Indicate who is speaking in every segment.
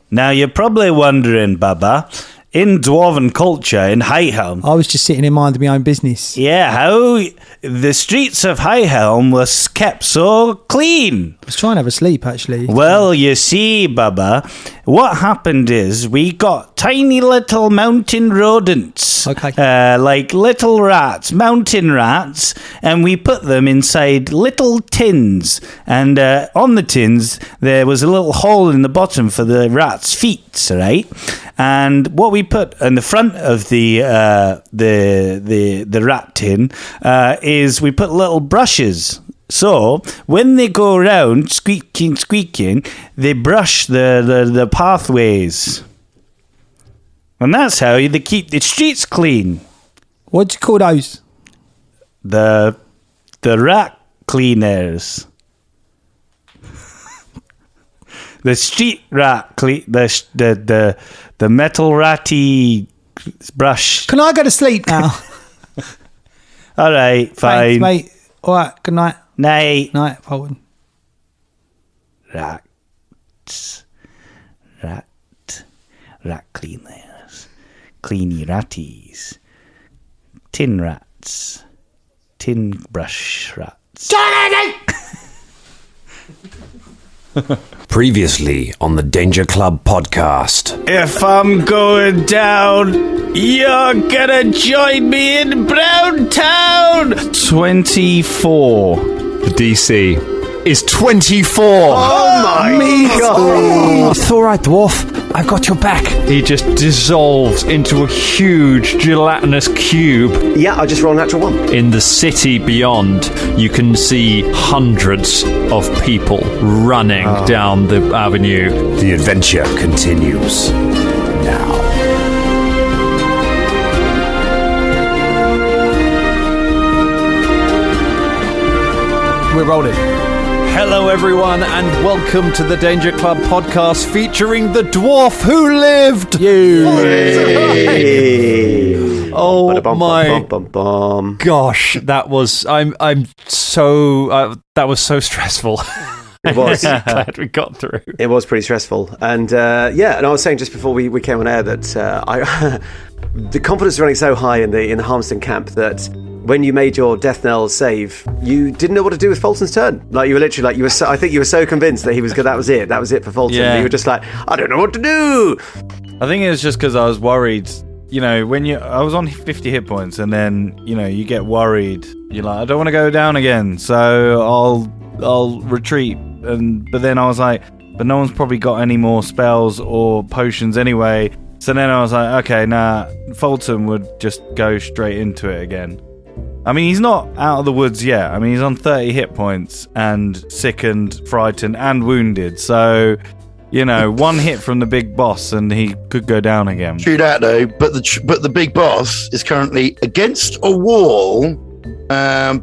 Speaker 1: Now, you're probably wondering, Baba, in Dwarven culture, in Highhelm...
Speaker 2: I was just sitting in mind of my own business.
Speaker 1: Yeah, how the streets of Highhelm was kept so clean.
Speaker 2: I was trying to have a sleep, actually.
Speaker 1: Well, you see, Baba, what happened is we got tiny little mountain rodents.
Speaker 2: Okay.
Speaker 1: Like little rats, mountain rats, and we put them inside little tins. And on the tins, there was a little hole in the bottom for the rats' feet, right? And what we put in the front of the rat tin is we put little brushes. So when they go around squeaking, they brush the pathways, and that's how they keep the streets clean.
Speaker 2: What do you call those?
Speaker 1: The rat cleaners. The street rat the metal ratty brush.
Speaker 2: Can I go to sleep now?
Speaker 1: All right, fine.
Speaker 2: Thanks, mate. All right, good night.
Speaker 1: Night.
Speaker 2: Night, Fulton.
Speaker 1: Rat cleaners. Cleany ratties. Tin rats. Tin brush rats.
Speaker 3: Previously on the Danger Club podcast.
Speaker 1: If I'm going down, you're gonna join me in Brown Town. 24.
Speaker 4: The DC is 24.
Speaker 3: Oh my god! It's all right, dwarf. I've got your back.
Speaker 4: He just dissolves into a huge gelatinous cube.
Speaker 5: Yeah, I just rolled a natural 1.
Speaker 4: In the city beyond, you can see hundreds of people running down the avenue.
Speaker 3: The adventure continues now.
Speaker 2: We're rolling.
Speaker 4: Hello everyone and welcome to the Danger Club podcast featuring the dwarf who lived. Oh my gosh, that was that was so stressful.
Speaker 5: It was.
Speaker 4: Glad we got through.
Speaker 5: It was pretty stressful. And and I was saying just before we came on air that the confidence is running so high in the Harmston camp that when you made your death knell save, you didn't know what to do with Fulton's turn. Like, you were literally like, I think you were so convinced that he was good. That was it for Fulton.
Speaker 1: Yeah.
Speaker 5: You were just like, I don't know what to do.
Speaker 1: I think it was just because I was worried. You know, I was on 50 hit points, and then, you know, you get worried. You're like, I don't want to go down again, so I'll retreat. But then I was like, but no one's probably got any more spells or potions anyway. So then I was like, okay, nah, Fulton would just go straight into it again. I mean, he's not out of the woods yet. I mean, he's on 30 hit points and sickened, frightened, and wounded. So, you know, one hit from the big boss and he could go down again.
Speaker 6: True that, though. But the big boss is currently against a wall,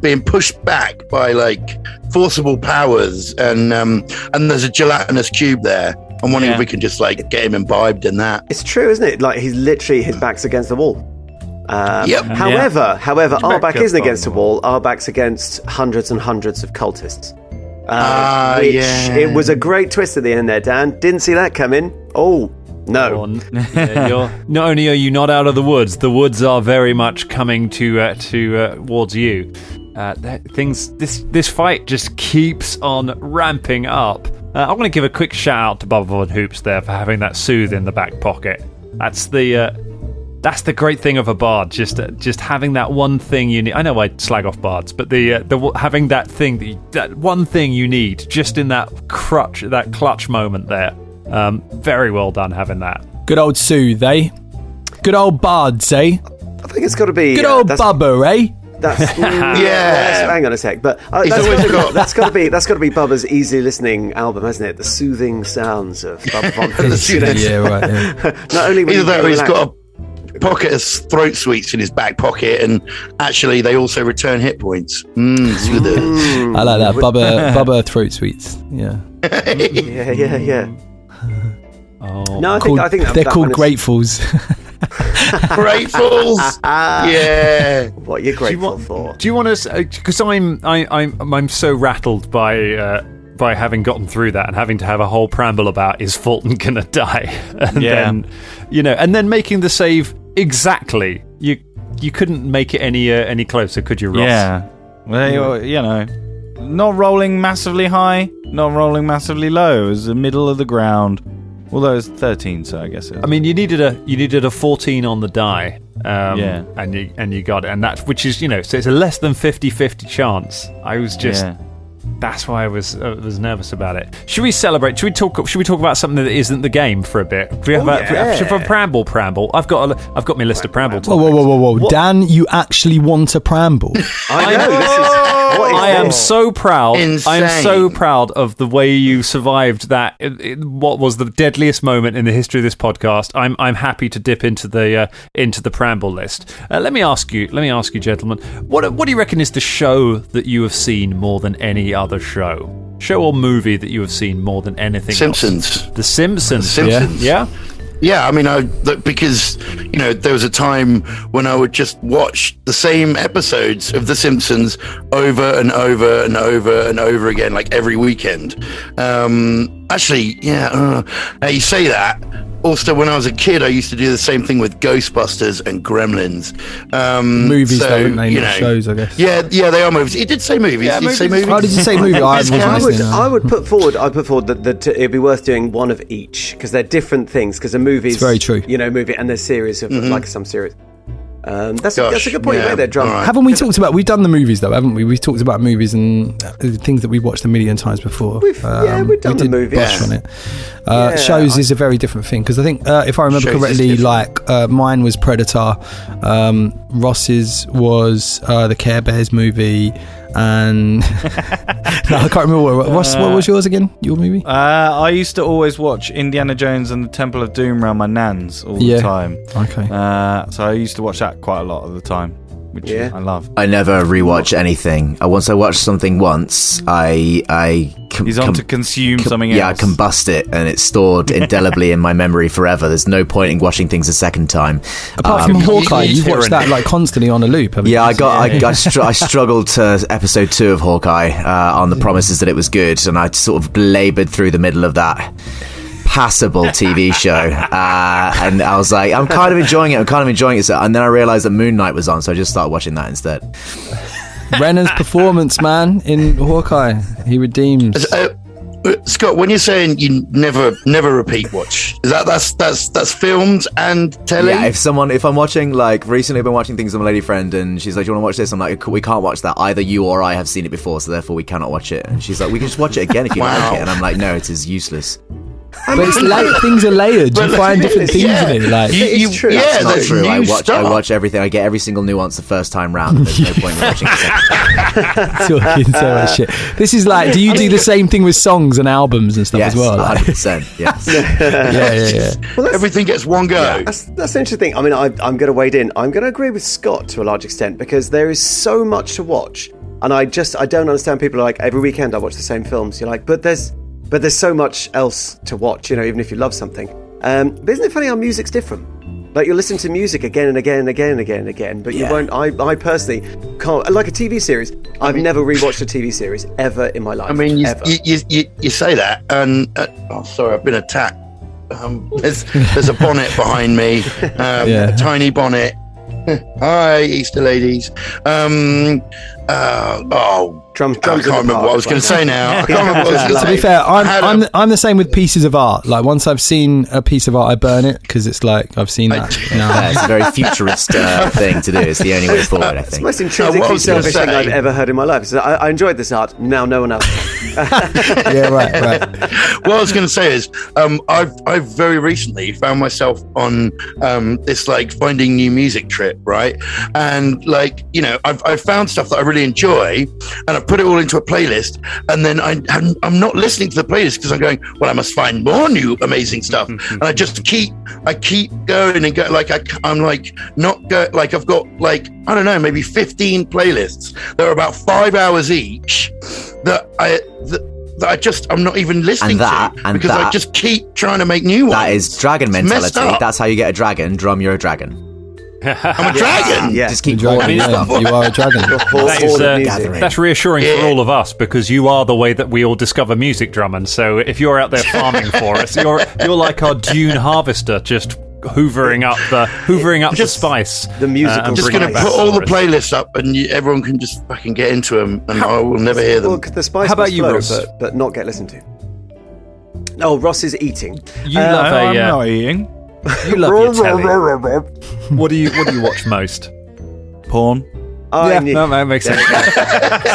Speaker 6: being pushed back by like forcible powers, and there's a gelatinous cube there. I'm wondering if we can just like get him imbibed in that.
Speaker 5: It's true, isn't it? Like, he's literally, his back's against the wall.
Speaker 6: Yep.
Speaker 5: However, our back isn't against the wall. Our back's against hundreds and hundreds of cultists. It was a great twist at the end there, Dan. Didn't see that coming. Oh, no.
Speaker 4: Not only are you not out of the woods are very much coming towards you. This fight just keeps on ramping up. I want to give a quick shout out to Bubba Von Hoops there for having that soothe in the back pocket. That's the great thing of a bard, just having that one thing you need. I know I slag off bards, but having that thing, that one thing you need, just in that clutch moment there. Very well done having that.
Speaker 2: Good old soothe, eh? Good old bards, eh?
Speaker 5: I think it's got to be
Speaker 2: good old Bubba, eh?
Speaker 5: That's hang on a sec, but that's got to be Bubba's easy listening album, hasn't it? The soothing sounds of Bubba Von Hoops.
Speaker 2: Yeah, right. Yeah.
Speaker 5: Not only
Speaker 6: either that, or he's got a pocket of throat sweets in his back pocket, and actually they also return hit points.
Speaker 2: I like that. Bubba throat sweets. Yeah.
Speaker 5: yeah.
Speaker 4: Oh.
Speaker 5: No, I think
Speaker 2: they're called gratefuls.
Speaker 6: Gratefuls. Yeah.
Speaker 5: What are you grateful for?
Speaker 4: Do you want to? Because I'm so rattled by by having gotten through that and having to have a whole preamble about is Fulton gonna die, and then and then making the save exactly. You couldn't make it any closer, could you, Ross?
Speaker 1: Yeah. Well, not rolling massively high, not rolling massively low. It was the middle of the ground. Although it's 13, so I guess it.
Speaker 4: I mean, you needed a 14 on the die, and you got it, and that's which is so it's a less than 50-50 chance. I was just. Yeah. That's why I was nervous about it. Should we celebrate? Should we talk about something that isn't the game for a bit? Do we have a preamble? I've got my list of preamble topics.
Speaker 2: Whoa! Dan, you actually want a preamble?
Speaker 5: I know.
Speaker 4: I am so proud.
Speaker 6: Insane.
Speaker 4: I am so proud of the way you survived that. What was the deadliest moment in the history of this podcast? I'm happy to dip into the preamble list. Let me ask you, gentlemen, what do you reckon is the show that you have seen more than any other show or movie that you have seen more than anything
Speaker 6: Simpsons.
Speaker 4: else? The Simpsons.
Speaker 6: Yeah. Yeah, I mean, because there was a time when I would just watch the same episodes of The Simpsons over and over and over and over again, like every weekend. Actually, you say that. Also, when I was a kid, I used to do the same thing with Ghostbusters and Gremlins.
Speaker 2: Movies, though, aren't they? Not shows, I guess.
Speaker 6: Yeah, they are movies. He did say movies.
Speaker 2: Yeah,
Speaker 6: did you say movies?
Speaker 2: How did you say movie?
Speaker 5: I would put forward that it'd be worth doing one of each, because they're different things. Because a movie is
Speaker 2: very true.
Speaker 5: Movie, and there's series of like some series. That's a good point you made there, Drum.
Speaker 6: Right.
Speaker 2: Haven't we talked about? We've done the movies though, haven't we? We've talked about movies and things that we've watched a million times before.
Speaker 5: We've done the movies.
Speaker 2: Brush on it. Shows is a very different thing, because I think if I remember correctly, mine was Predator, Ross's was the Care Bears movie, and no, I can't remember what was yours again. Your movie?
Speaker 1: I used to always watch Indiana Jones and the Temple of Doom around my nan's all the time.
Speaker 2: Okay.
Speaker 1: So I used to watch that quite a lot of the time, which I love.
Speaker 7: I never rewatch anything. Once I watch something once,
Speaker 1: He's on to consume something else.
Speaker 7: Yeah, I combust it, and it's stored indelibly in my memory forever. There's no point in watching things a second time.
Speaker 2: Apart from Hawkeye, you've watched that constantly on a loop, haven't you?
Speaker 7: Yeah, I struggled to episode 2 of Hawkeye on the promises that it was good, and I sort of laboured through the middle of that passable TV show, and I was like, I'm kind of enjoying it. So, and then I realised that Moon Knight was on, so I just started watching that instead.
Speaker 2: Renner's performance, man, in Hawkeye, he redeems.
Speaker 6: Scott, when you're saying you never repeat watch, is that's films and telly?
Speaker 7: Yeah, if I'm watching, recently I've been watching things with my lady friend, and she's like, do you want to watch this? I'm like, we can't watch that. Either you or I have seen it before, so therefore we cannot watch it. And she's like, we can just watch it again if you like it. And I'm like, no, it is useless.
Speaker 2: But it's things are layered. You find different things in it.
Speaker 5: It's true.
Speaker 7: Yeah, that's not true. I watch everything. I get every single nuance the first time round. And there's no point in watching it second.
Speaker 2: Talking so much shit. This is do you do the same thing with songs and albums and stuff as well?
Speaker 7: 100%. Yes.
Speaker 2: Yeah.
Speaker 6: Well, everything gets one go.
Speaker 5: Yeah, that's interesting. I mean, I'm going to wade in. I'm going to agree with Scott to a large extent, because there is so much to watch, and I don't understand people are like, every weekend I watch the same films. You're like, but there's so much else to watch, even if you love something. But isn't it funny how music's different? Like, you listen to music again and again and again and again and again, but you won't. I personally can't. Like a TV series, I've never rewatched a TV series ever in my life.
Speaker 6: I mean, you say that, and sorry, I've been attacked. There's a bonnet behind me, a tiny bonnet. Hi, Easter ladies.
Speaker 5: Drums.
Speaker 6: I can't remember what I was going to say now. I can't remember what I was going to say.
Speaker 2: To be fair, I'm the same with pieces of art. Like, once I've seen a piece of art, I burn it, because it's like, I've seen that.
Speaker 7: Yeah, it's a very futurist thing to do. It's the only way forward, I think.
Speaker 5: It's the most intrinsically selfish thing I've ever heard in my life. So I enjoyed this art. Now no one else.
Speaker 2: Yeah, right.
Speaker 6: What I was going to say is, I've very recently found myself on this finding new music trip, right? And I've found stuff that I really enjoy, and I put it all into a playlist, and then I'm not listening to the playlist because I'm going, well, I must find more new amazing stuff, and I keep going and go. I've got I don't know, maybe 15 playlists that are about 5 hours each that I'm not even listening to because I just keep trying to make new ones.
Speaker 7: That is dragon mentality. That's how you get a dragon. Drum, you're a dragon.
Speaker 6: I'm a dragon.
Speaker 5: Yeah.
Speaker 7: Just keep
Speaker 2: Dragon,
Speaker 7: calling
Speaker 2: yeah,
Speaker 7: stuff.
Speaker 2: you are a dragon.
Speaker 4: That's reassuring for all of us because you are the way that we all discover music, Drummond. So if you're out there farming for us, you're like our Dune harvester, just hoovering up the spice.
Speaker 5: The musical.
Speaker 6: I'm just going to put all the playlists up, and everyone can just fucking get into them, and I will never hear them.
Speaker 5: Well, the spice.
Speaker 4: How about
Speaker 5: must
Speaker 4: you,
Speaker 5: flow,
Speaker 4: Ross?
Speaker 5: But not get listened to. Oh, Ross is eating.
Speaker 4: You love
Speaker 1: I'm not eating.
Speaker 4: You love your telly. What do you watch most?
Speaker 1: Porn.
Speaker 4: Yeah, no, that makes sense.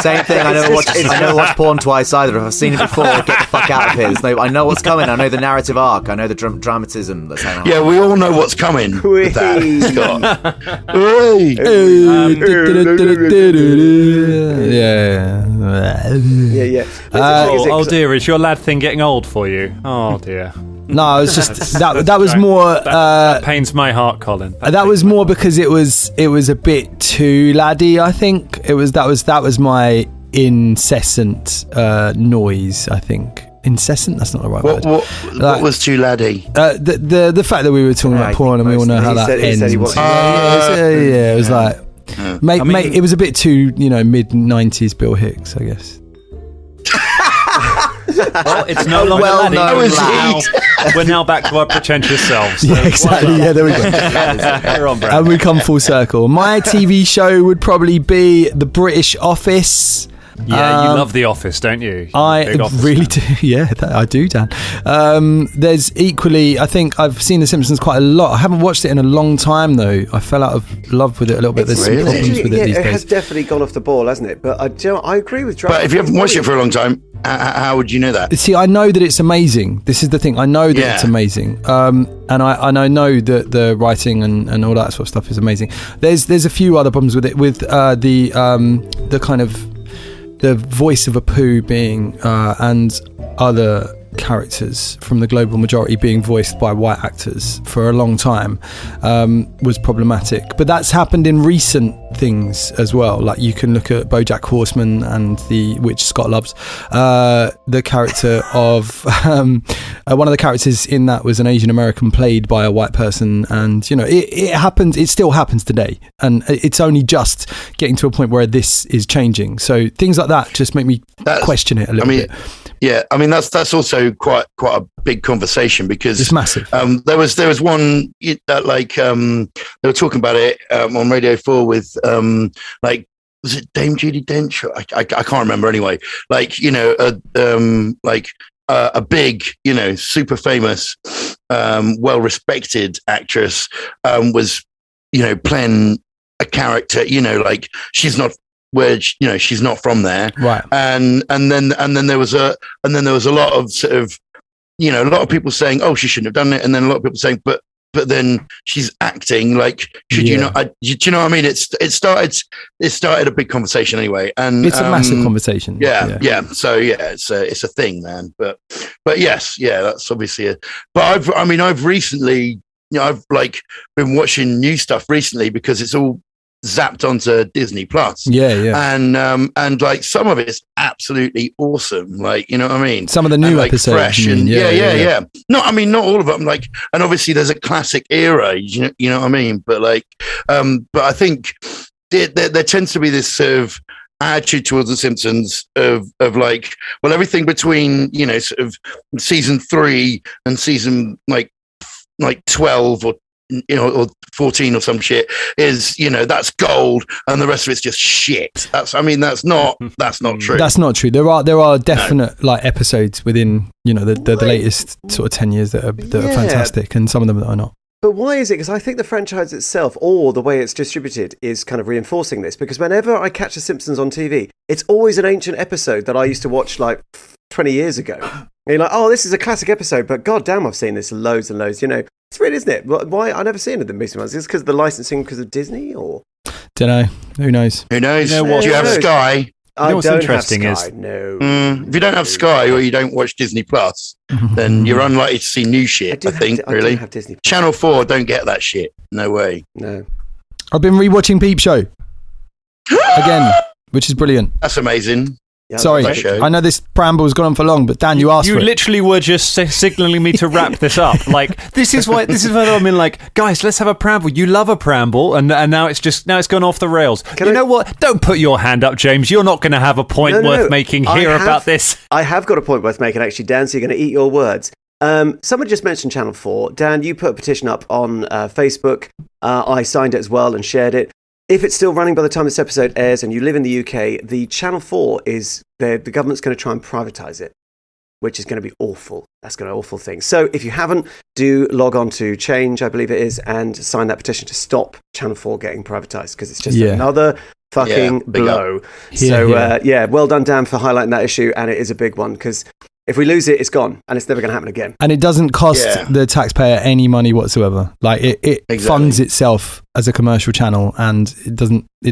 Speaker 7: Same thing. I never watched porn twice either. If I've seen it before, get the fuck out of here. I know what's coming. I know the narrative arc. I know the dramatism that's happening.
Speaker 6: Yeah, we all know what's coming with that, Scott.
Speaker 2: Yeah.
Speaker 4: Oh dear, is your lad thing getting old for you? Oh dear.
Speaker 2: No, it was just that was more.
Speaker 4: That pains my heart, Colin.
Speaker 2: That was more because it was a bit too laddie. I think that was my incessant noise. I think incessant. That's not the right word.
Speaker 6: What was too laddie?
Speaker 2: The fact that we were talking about porn and we all know how that ends. It was like, mate, it was a bit too mid '90s Bill Hicks, I guess.
Speaker 4: Well, it's no longer laddie. We're now back to our pretentious selves.
Speaker 2: Yeah, exactly. Yeah, there we go. And we come full circle. My TV show would probably be The British Office.
Speaker 4: Yeah, you love The Office, don't you?
Speaker 2: I really do. Yeah, I do, Dan. There's equally, I think I've seen The Simpsons quite a lot. I haven't watched it in a long time, though. I fell out of love with it a little bit. There's some problems with it these days.
Speaker 5: It has definitely gone off the ball, hasn't it? But I agree with Dragon.
Speaker 6: But if you haven't watched it for a long time, how would you know that?
Speaker 2: See, I know that it's amazing. This is the thing. I know that it's amazing. And I know that the writing and all that sort of stuff is amazing. There's a few other problems with it, with the kind of the voice of Apu being and other characters from the global majority being voiced by white actors for a long time was problematic. But that's happened in recent things as well. Like you can look at BoJack Horseman and which Scott loves. The character of one of the characters in that was an Asian American played by a white person, and it happens. It still happens today, and it's only just getting to a point where this is changing. So things like that just make me question it a little bit.
Speaker 6: Yeah, I mean that's also quite a big conversation because
Speaker 2: it's massive.
Speaker 6: There was one that they were talking about it on Radio 4 with was it Dame Judi Dench? I can't remember anyway. A big super famous well respected actress was playing a character she's not where she's not from there,
Speaker 2: right?
Speaker 6: And then there was a lot of sort of a lot of people saying, oh, she shouldn't have done it, and then a lot of people saying, but then she's acting should you not? Do you know what I mean? It started a big conversation anyway, and
Speaker 2: it's a massive conversation.
Speaker 6: Yeah. So it's a thing, man. But yes, that's obviously But I've recently I've been watching new stuff recently because it's all zapped onto Disney Plus. And some of it's absolutely awesome. You know what I mean?
Speaker 2: Some of the new episodes.
Speaker 6: Fresh and yeah. Not all of them. And obviously there's a classic era. You know what I mean? But but I think there tends to be this sort of attitude towards The Simpsons of everything between sort of season 3 and season 12 or 14 or some shit is that's gold and the rest of it's just shit. That's not true.
Speaker 2: That's not true. There are definite episodes within the latest sort of 10 years that are fantastic, and some of them that are not.
Speaker 5: But why is it? Because I think the franchise itself, or the way it's distributed, is kind of reinforcing this. Because whenever I catch The Simpsons on TV, it's always an ancient episode that I used to watch 20 years ago. And you're like, oh, this is a classic episode, but god damn, I've seen this loads and loads. It's weird, isn't it? Why I never see any of the recent ones? Is it because of the licensing, because of Disney, or
Speaker 2: don't know? Who knows?
Speaker 6: Do you have Sky?
Speaker 4: What's interesting is
Speaker 5: no.
Speaker 6: If you don't have Sky or you don't watch Disney Plus, then you're unlikely to see new shit. I think
Speaker 5: I do have Disney Plus.
Speaker 6: Channel 4 don't get that shit. No way.
Speaker 5: No.
Speaker 2: I've been rewatching Peep Show again, which is brilliant.
Speaker 6: That's amazing.
Speaker 5: Yeah,
Speaker 2: Sorry, I know this preamble's gone on for long, but Dan, you asked for it.
Speaker 4: You literally were just signaling me to wrap this up. Like, this is what I mean. Like, guys, let's have a preamble. You love a preamble, and now it's gone off the rails. Know what? Don't put your hand up, James. You're not going to have a point worth making here about this.
Speaker 5: I have got a point worth making, actually, Dan. So you're going to eat your words. Someone just mentioned Channel 4. Dan, you put a petition up on Facebook. I signed it as well and shared it. If it's still running by the time this episode airs and you live in the UK, the Channel 4 is the government's going to try and privatise it, which is going to be awful. That's going to be an awful thing. So if you haven't, do log on to Change, I believe it is, and sign that petition to stop Channel 4 getting privatised, because it's just another fucking blow. So well done, Dan, for highlighting that issue, and it is a big one, because if we lose it, it's gone, and it's never going to happen again.
Speaker 2: And it doesn't cost the taxpayer any money whatsoever. Like it funds itself as a commercial channel, and it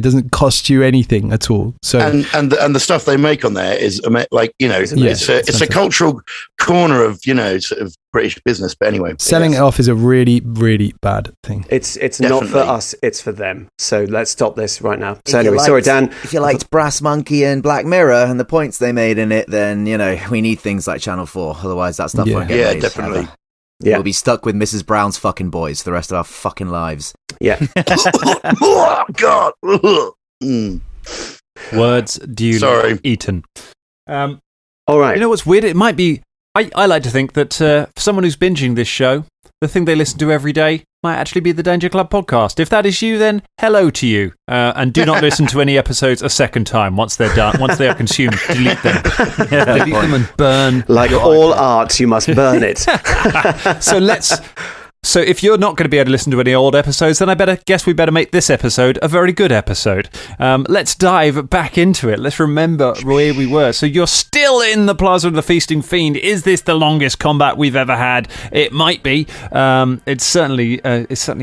Speaker 2: doesn't cost you anything at all. So
Speaker 6: and the stuff they make on there is like, you know, it's a cultural corner of, you know, sort of British business. But anyway,
Speaker 2: selling it off is a really, really bad thing.
Speaker 5: It's not for us, it's for them. So let's stop this right now. So anyway, sorry, Dan.
Speaker 7: If you liked Brass Monkey and Black Mirror and the points they made in it, then, you know, we need things like Channel 4. Otherwise, that stuff won't get made.
Speaker 6: Definitely.
Speaker 7: Ever. Yeah. We'll be stuck with Mrs. Brown's fucking boys for the rest of our fucking lives.
Speaker 5: Yeah.
Speaker 6: Oh, God.
Speaker 4: Words duly eaten.
Speaker 5: All right.
Speaker 4: You know what's weird? It might be... I like to think that for someone who's binging this show, the thing they listen to every day might actually be the Danger Club podcast. If that is you, then hello to you. And do not listen to any episodes a second time once they're done. Once they are consumed, delete them. Delete them and burn.
Speaker 5: Like all art, you must burn it.
Speaker 4: So if you're not going to be able to listen to any old episodes, then I guess we better make this episode a very good episode. Let's dive back into it. Let's remember where we were. So you're still in the Plaza of the Feasting Fiend. Is this the longest combat we've ever had? It might be. It's certainly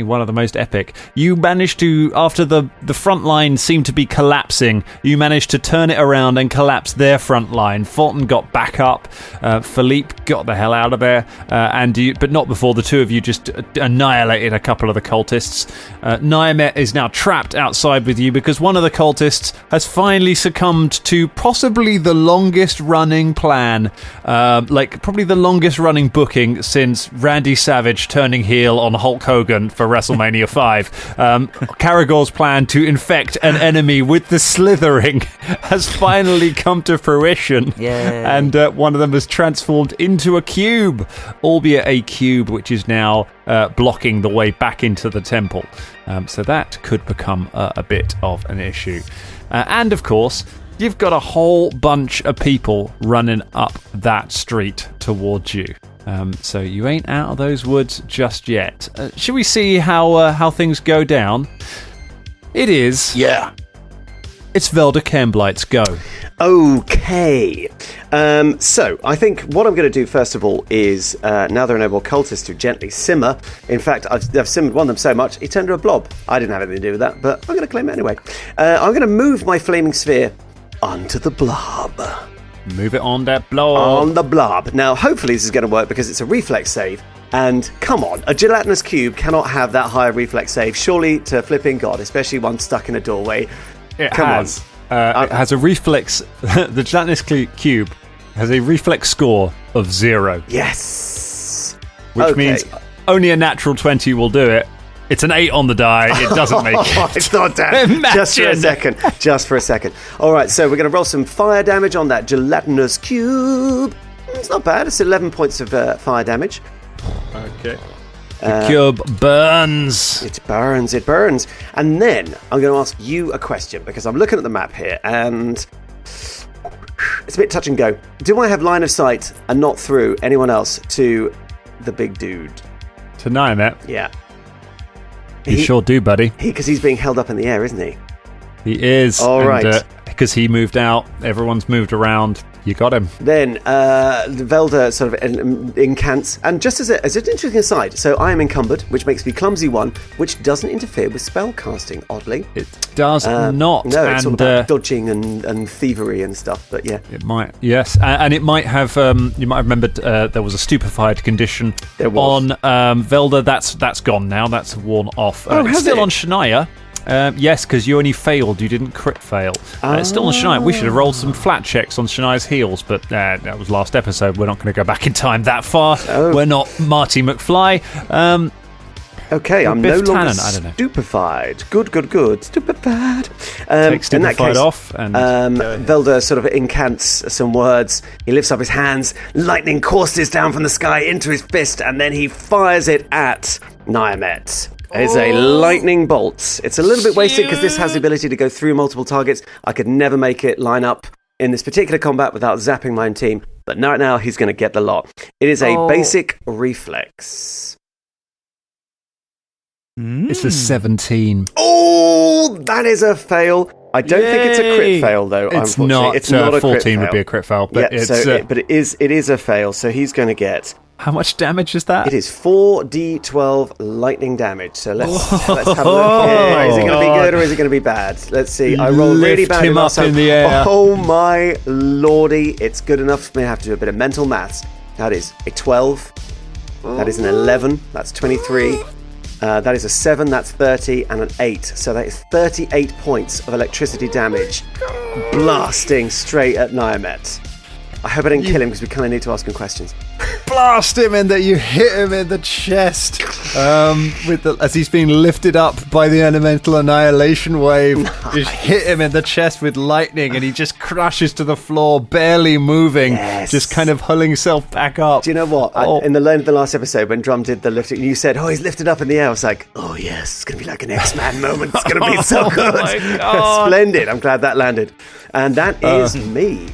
Speaker 4: one of the most epic. You managed to, after the front line seemed to be collapsing, you managed to turn it around and collapse their front line. Fulton got back up. Philippe got the hell out of there, but not before the two of you just annihilated a couple of the cultists. Nyamet is now trapped outside with you because one of the cultists has finally succumbed to possibly the longest running plan, probably the longest running booking since Randy Savage turning heel on Hulk Hogan for WrestleMania 5. Caragor's plan to infect an enemy with the Slithering has finally come to fruition.
Speaker 7: Yeah.
Speaker 4: And one of them has transformed into a cube, albeit a cube which is now blocking the way back into the temple. So that could become a bit of an issue. And of course, you've got a whole bunch of people running up that street towards you. So you ain't out of those woods just yet. Should we see how things go down? It is.
Speaker 6: Yeah.
Speaker 4: It's Velda Kemblight's go.
Speaker 5: Okay. So I think what I'm going to do first of all is, now there are no more cultists to gently simmer. In fact, I've simmered one of them so much, he turned into a blob. I didn't have anything to do with that, but I'm going to claim it anyway. I'm going to move my flaming sphere onto the blob.
Speaker 4: Move it on that blob.
Speaker 5: On the blob. Now, hopefully this is going to work because it's a reflex save. And come on, a gelatinous cube cannot have that high reflex save. Surely to flipping God, especially one stuck in a doorway.
Speaker 4: It has a reflex. The gelatinous cube has a reflex score of 0.
Speaker 5: Yes.
Speaker 4: Which means only a natural 20 will do it. It's an 8 on the die. It doesn't make it.
Speaker 5: It's not damn. Just for a second. All right, so we're going to roll some fire damage on that gelatinous cube. It's not bad. It's 11 points of fire damage.
Speaker 4: Okay. The cube burns.
Speaker 5: It burns. And then I'm going to ask you a question because I'm looking at the map here and it's a bit touch and go. Do I have line of sight and not through anyone else to the big dude?
Speaker 4: To Nyamet?
Speaker 5: Yeah.
Speaker 4: You sure do, buddy.
Speaker 5: Because he's being held up in the air, isn't he?
Speaker 4: He is.
Speaker 5: All right.
Speaker 4: Because he moved out, everyone's moved around. You got him.
Speaker 5: Then Velda sort of incants, and just as an interesting aside, so I am encumbered, which makes me clumsy 1, which doesn't interfere with spell casting. Oddly,
Speaker 4: it does not.
Speaker 5: No, it's all about dodging and thievery and stuff. But yeah,
Speaker 4: it might. Yes, and it might have. You might have remembered there was a stupefied condition on Velda. That's gone now. That's worn off.
Speaker 5: It's
Speaker 4: still on Shania. Yes, because you only failed. You didn't crit fail. It's still on Shania. We should have rolled some flat checks on Shania's heels, but that was last episode. We're not going to go back in time that far.
Speaker 5: Oh.
Speaker 4: We're not Marty McFly.
Speaker 5: Okay, I'm no
Speaker 4: Biff
Speaker 5: longer
Speaker 4: Tannen, I don't know.
Speaker 5: stupefied. Good. Stupefied.
Speaker 4: Take stupefied off. And
Speaker 5: Velda sort of incants some words. He lifts up his hands. Lightning courses down from the sky into his fist, and then he fires it at Nyamet. It's a lightning bolt. It's a little bit wasted because this has the ability to go through multiple targets. I could never make it line up in this particular combat without zapping my own team, but right now he's going to get the lot. It is a basic reflex.
Speaker 4: It's a 17.
Speaker 5: Oh, that is a fail. I don't think it's a crit fail, though.
Speaker 4: It's
Speaker 5: unfortunately.
Speaker 4: not.
Speaker 5: It's not a
Speaker 4: 14
Speaker 5: crit fail.
Speaker 4: would be a crit fail, but
Speaker 5: but it is a fail. So he's going to get.
Speaker 4: How much damage is that?
Speaker 5: It is 4d12 lightning damage. So let's have a look here. Is it going to be good or is it going to be bad? Let's see. I rolled really bad.
Speaker 4: Lift him up in the air.
Speaker 5: Oh my lordy! It's good enough for me to have to do a bit of mental maths. That is a 12. That is an 11. That's 23. That is a 7, that's 30, and an 8. So that is 38 points of electricity damage blasting straight at Nyamet. I hope I didn't kill him because we kind of need to ask him questions.
Speaker 4: Blast him and that you hit him in the chest as he's being lifted up by the elemental annihilation wave. Nice. Just hit him in the chest with lightning and he just crashes to the floor, barely moving, just kind of hulling himself back up.
Speaker 5: Do you know what? In the last episode when Drum did the lifting, you said, he's lifted up in the air. I was like, oh yes, it's going to be like an X-Man moment. It's going to be so good. My God. Splendid. I'm glad that landed. And that is me.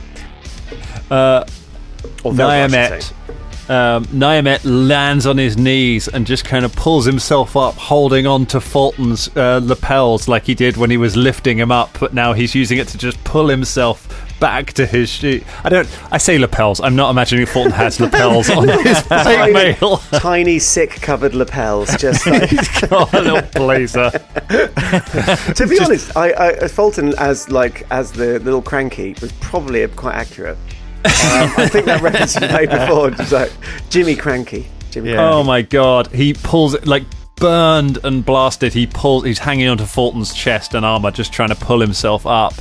Speaker 4: Nyamet lands on his knees and just kind of pulls himself up, holding on to Fulton's lapels like he did when he was lifting him up, but now he's using it to just pull himself back to his shoe. I say lapels. I'm not imagining Fulton has lapels on his plate mail.
Speaker 5: Tiny, sick-covered lapels, just like...
Speaker 4: He's got a little blazer.
Speaker 5: To be honest, I Fulton as the little cranky was probably quite accurate. I think that reference you made before, just like Jimmy Cranky.
Speaker 4: Oh my God, he pulls it like burned and blasted. He's hanging onto Fulton's chest and armor, just trying to pull himself up.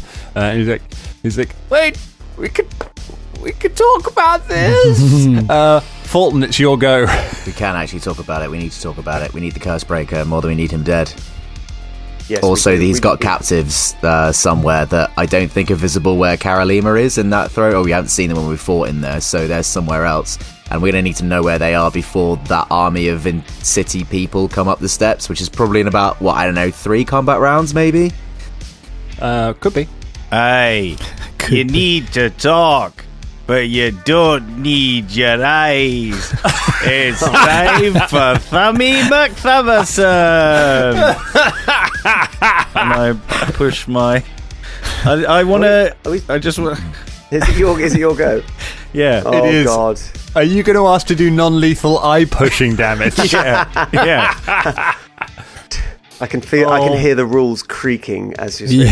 Speaker 4: He's like, wait, we could talk about this. Fulton, it's your go.
Speaker 7: We can actually talk about it. We need to talk about it. We need the Cursebreaker more than we need him dead.
Speaker 5: Yes,
Speaker 7: also, he's got captives somewhere that I don't think are visible where Karalima is in that throw. Oh, we haven't seen them when we fought in there, so there's somewhere else. And we're going to need to know where they are before that army of city people come up the steps, which is probably in about, 3 combat rounds, maybe?
Speaker 4: Could be.
Speaker 1: Hey, you need to talk, but you don't need your eyes. It's time for Thummy McThummerson. And I push my... I want to... I just want...
Speaker 5: Is it your go?
Speaker 1: Yeah,
Speaker 5: it is. Oh, God.
Speaker 4: Are you going to ask to do non-lethal eye-pushing damage?
Speaker 1: Yeah.
Speaker 5: I can hear the rules creaking as you say.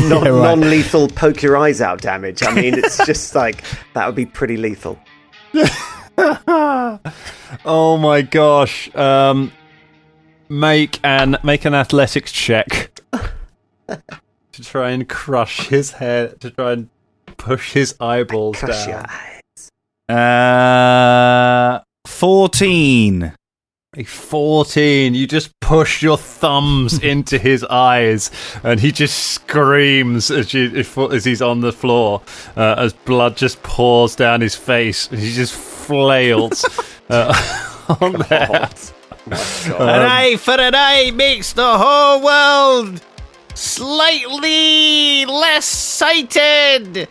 Speaker 5: Non-lethal poke your eyes out damage. I mean, it's just like, that would be pretty lethal.
Speaker 4: Oh my gosh. Make an athletics check to try and crush his head, to try and push his eyeballs
Speaker 5: Crush
Speaker 4: down.
Speaker 5: your eyes.
Speaker 1: 14.
Speaker 4: A 14. You just push your thumbs into his eyes, and he just screams as he's on the floor, as blood just pours down his face. He just flails on there.
Speaker 1: An eye for an eye makes the whole world slightly less sighted.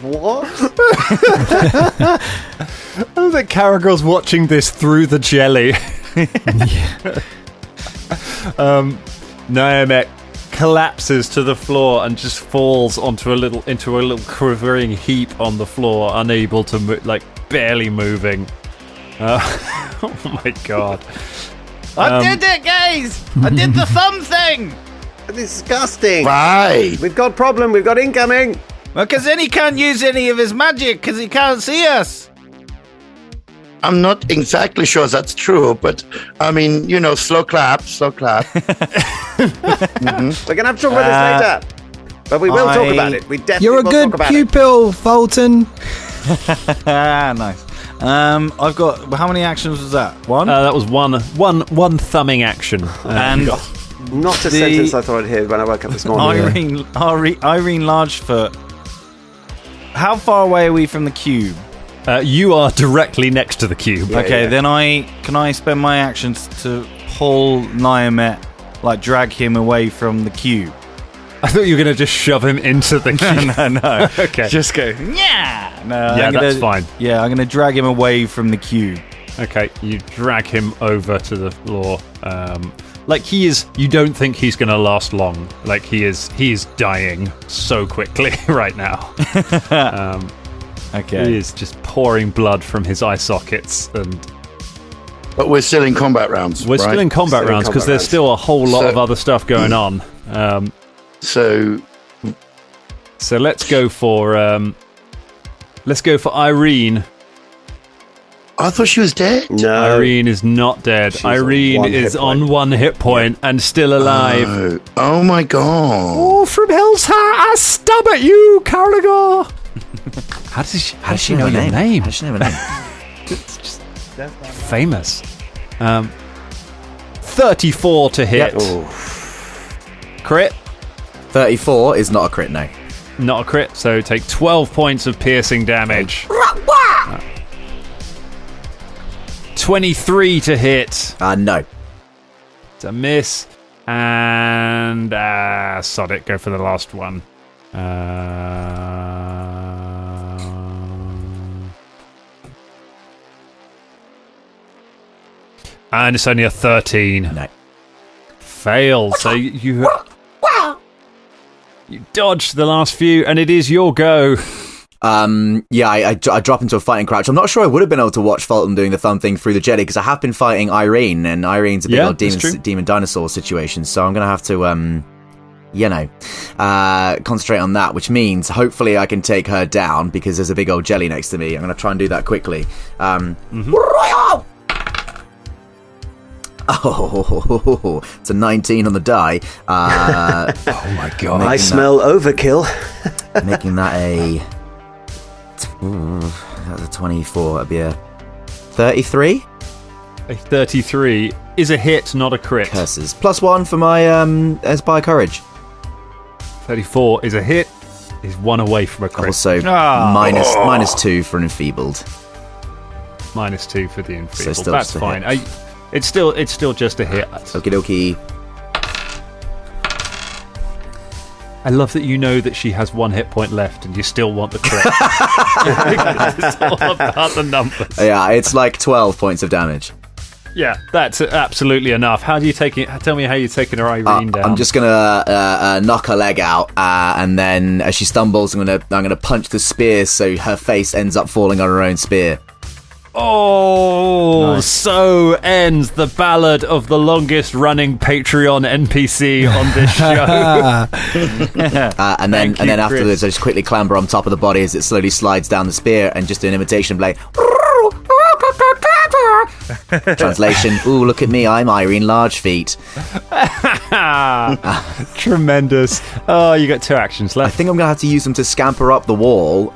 Speaker 5: What?
Speaker 4: I think Caragor's watching this through the jelly. Nyamet collapses to the floor and just falls into a little quivering heap on the floor, unable to barely moving. Oh my God!
Speaker 1: I did it, guys! I did the thumb thing.
Speaker 5: Disgusting.
Speaker 6: Right.
Speaker 5: We've got problem. We've got incoming.
Speaker 1: Well, because then he can't use any of his magic because he can't see us.
Speaker 6: I'm not exactly sure that's true, but I mean, slow clap.
Speaker 5: Mm-hmm. We're going to have to talk about this later. But we will talk about it. We definitely
Speaker 2: You're a
Speaker 5: will
Speaker 2: good
Speaker 5: talk about
Speaker 2: pupil, Fulton.
Speaker 1: Nice. I've got. How many actions was that? One.
Speaker 4: That was one thumbing action.
Speaker 1: And
Speaker 5: not a sentence I thought I'd hear when I woke up this morning.
Speaker 1: Irene Largefoot. How far away are we from the cube?
Speaker 4: You are directly next to the cube.
Speaker 1: Okay, then can I spend my actions to pull Niomet, drag him away from the cube?
Speaker 4: I thought you were going to just shove him into the cube.
Speaker 1: No.
Speaker 4: Okay.
Speaker 1: Just go, yeah! No,
Speaker 4: yeah, that's fine.
Speaker 1: Yeah, I'm going to drag him away from the cube.
Speaker 4: Okay, you drag him over to the floor. You don't think he's going to last long. He is dying so quickly right now.
Speaker 1: Okay.
Speaker 4: He is just pouring blood from his eye sockets
Speaker 6: But we're still in combat rounds.
Speaker 4: We're still in combat rounds because there's still a whole lot of other stuff going on.
Speaker 6: So
Speaker 4: let's go for Irene.
Speaker 6: I thought she was dead.
Speaker 5: No,
Speaker 4: Irene is not dead.
Speaker 5: She's
Speaker 4: Irene is on 1 hit point and still alive.
Speaker 6: Oh my god!
Speaker 4: Oh, from hell's heart, I stab at you, Carligor. How does she know your name?
Speaker 7: How does she know my name?
Speaker 4: It's just famous. 34 to hit.
Speaker 5: Yep.
Speaker 4: Crit.
Speaker 7: 34 is not a crit, no.
Speaker 4: Not a crit, so take 12 points of piercing damage. 23 to hit.
Speaker 7: No.
Speaker 4: It's a miss. And sod it, go for the last one. And it's only a 13.
Speaker 7: No.
Speaker 4: Fail. So you dodged the last few, and it is your go.
Speaker 7: I drop into a fighting crouch. I'm not sure I would have been able to watch Fulton doing the thumb thing through the jelly because I have been fighting Irene, and Irene's a big old demon dinosaur situation. So I'm going to have to, concentrate on that, which means hopefully I can take her down because there's a big old jelly next to me. I'm going to try and do that quickly. Oh, it's a 19 on the die.
Speaker 4: Oh my god!
Speaker 5: I smell overkill.
Speaker 7: Making that a 24. That'd be a 33.
Speaker 4: A 33 is a hit, not a crit.
Speaker 7: Curses. +1 for my Aspire Courage.
Speaker 4: 34 is a hit. Is 1 away from a crit.
Speaker 7: Also, -2 for enfeebled.
Speaker 4: -2 for the enfeebled.
Speaker 7: So still
Speaker 4: that's
Speaker 7: just a
Speaker 4: fine.
Speaker 7: hit.
Speaker 4: It's still just a hit.
Speaker 7: Okie dokie.
Speaker 4: I love that you know that she has 1 hit point left and you still want the crit. It's all about the numbers.
Speaker 7: Yeah, it's 12 points of damage.
Speaker 4: Yeah, that's absolutely enough. How do you take it? Tell me how you're taking her Irene down.
Speaker 7: I'm just gonna knock her leg out, and then as she stumbles, I'm gonna punch the spear so her face ends up falling on her own spear.
Speaker 4: Oh,
Speaker 7: nice.
Speaker 4: So ends the ballad of the longest running Patreon NPC on this show.
Speaker 7: And then afterwards, I just quickly clamber on top of the body as it slowly slides down the spear and just do an imitation blade. Translation: ooh, look at me, I'm Irene Largefeet.
Speaker 4: Tremendous. Oh, you got 2 actions left.
Speaker 7: I think I'm gonna have to use them to scamper up the wall.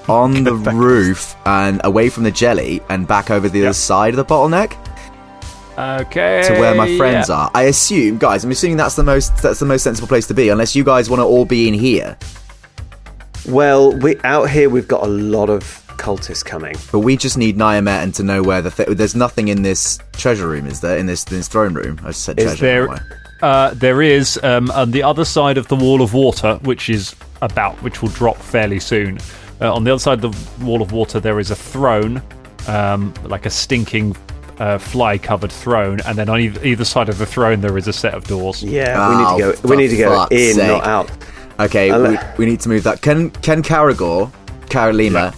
Speaker 7: On the roof and away from the jelly and back over the other side of the bottleneck.
Speaker 4: Okay.
Speaker 7: To where my friends are. I'm assuming that's the most sensible place to be, unless you guys want to all be in here.
Speaker 5: Well, out here we've got a lot of cultists coming.
Speaker 7: But we just need Niomet and to know where there's nothing in this treasure room, is there? In this throne room? I just said treasure room.
Speaker 4: There is on the other side of the wall of water, which will drop fairly soon. On the other side of the wall of water, there is a throne, like a stinking fly-covered throne, and then on either side of the throne there is a set of doors.
Speaker 5: Yeah, we need to go in, not out.
Speaker 7: Okay, we need to move that. Can Karalima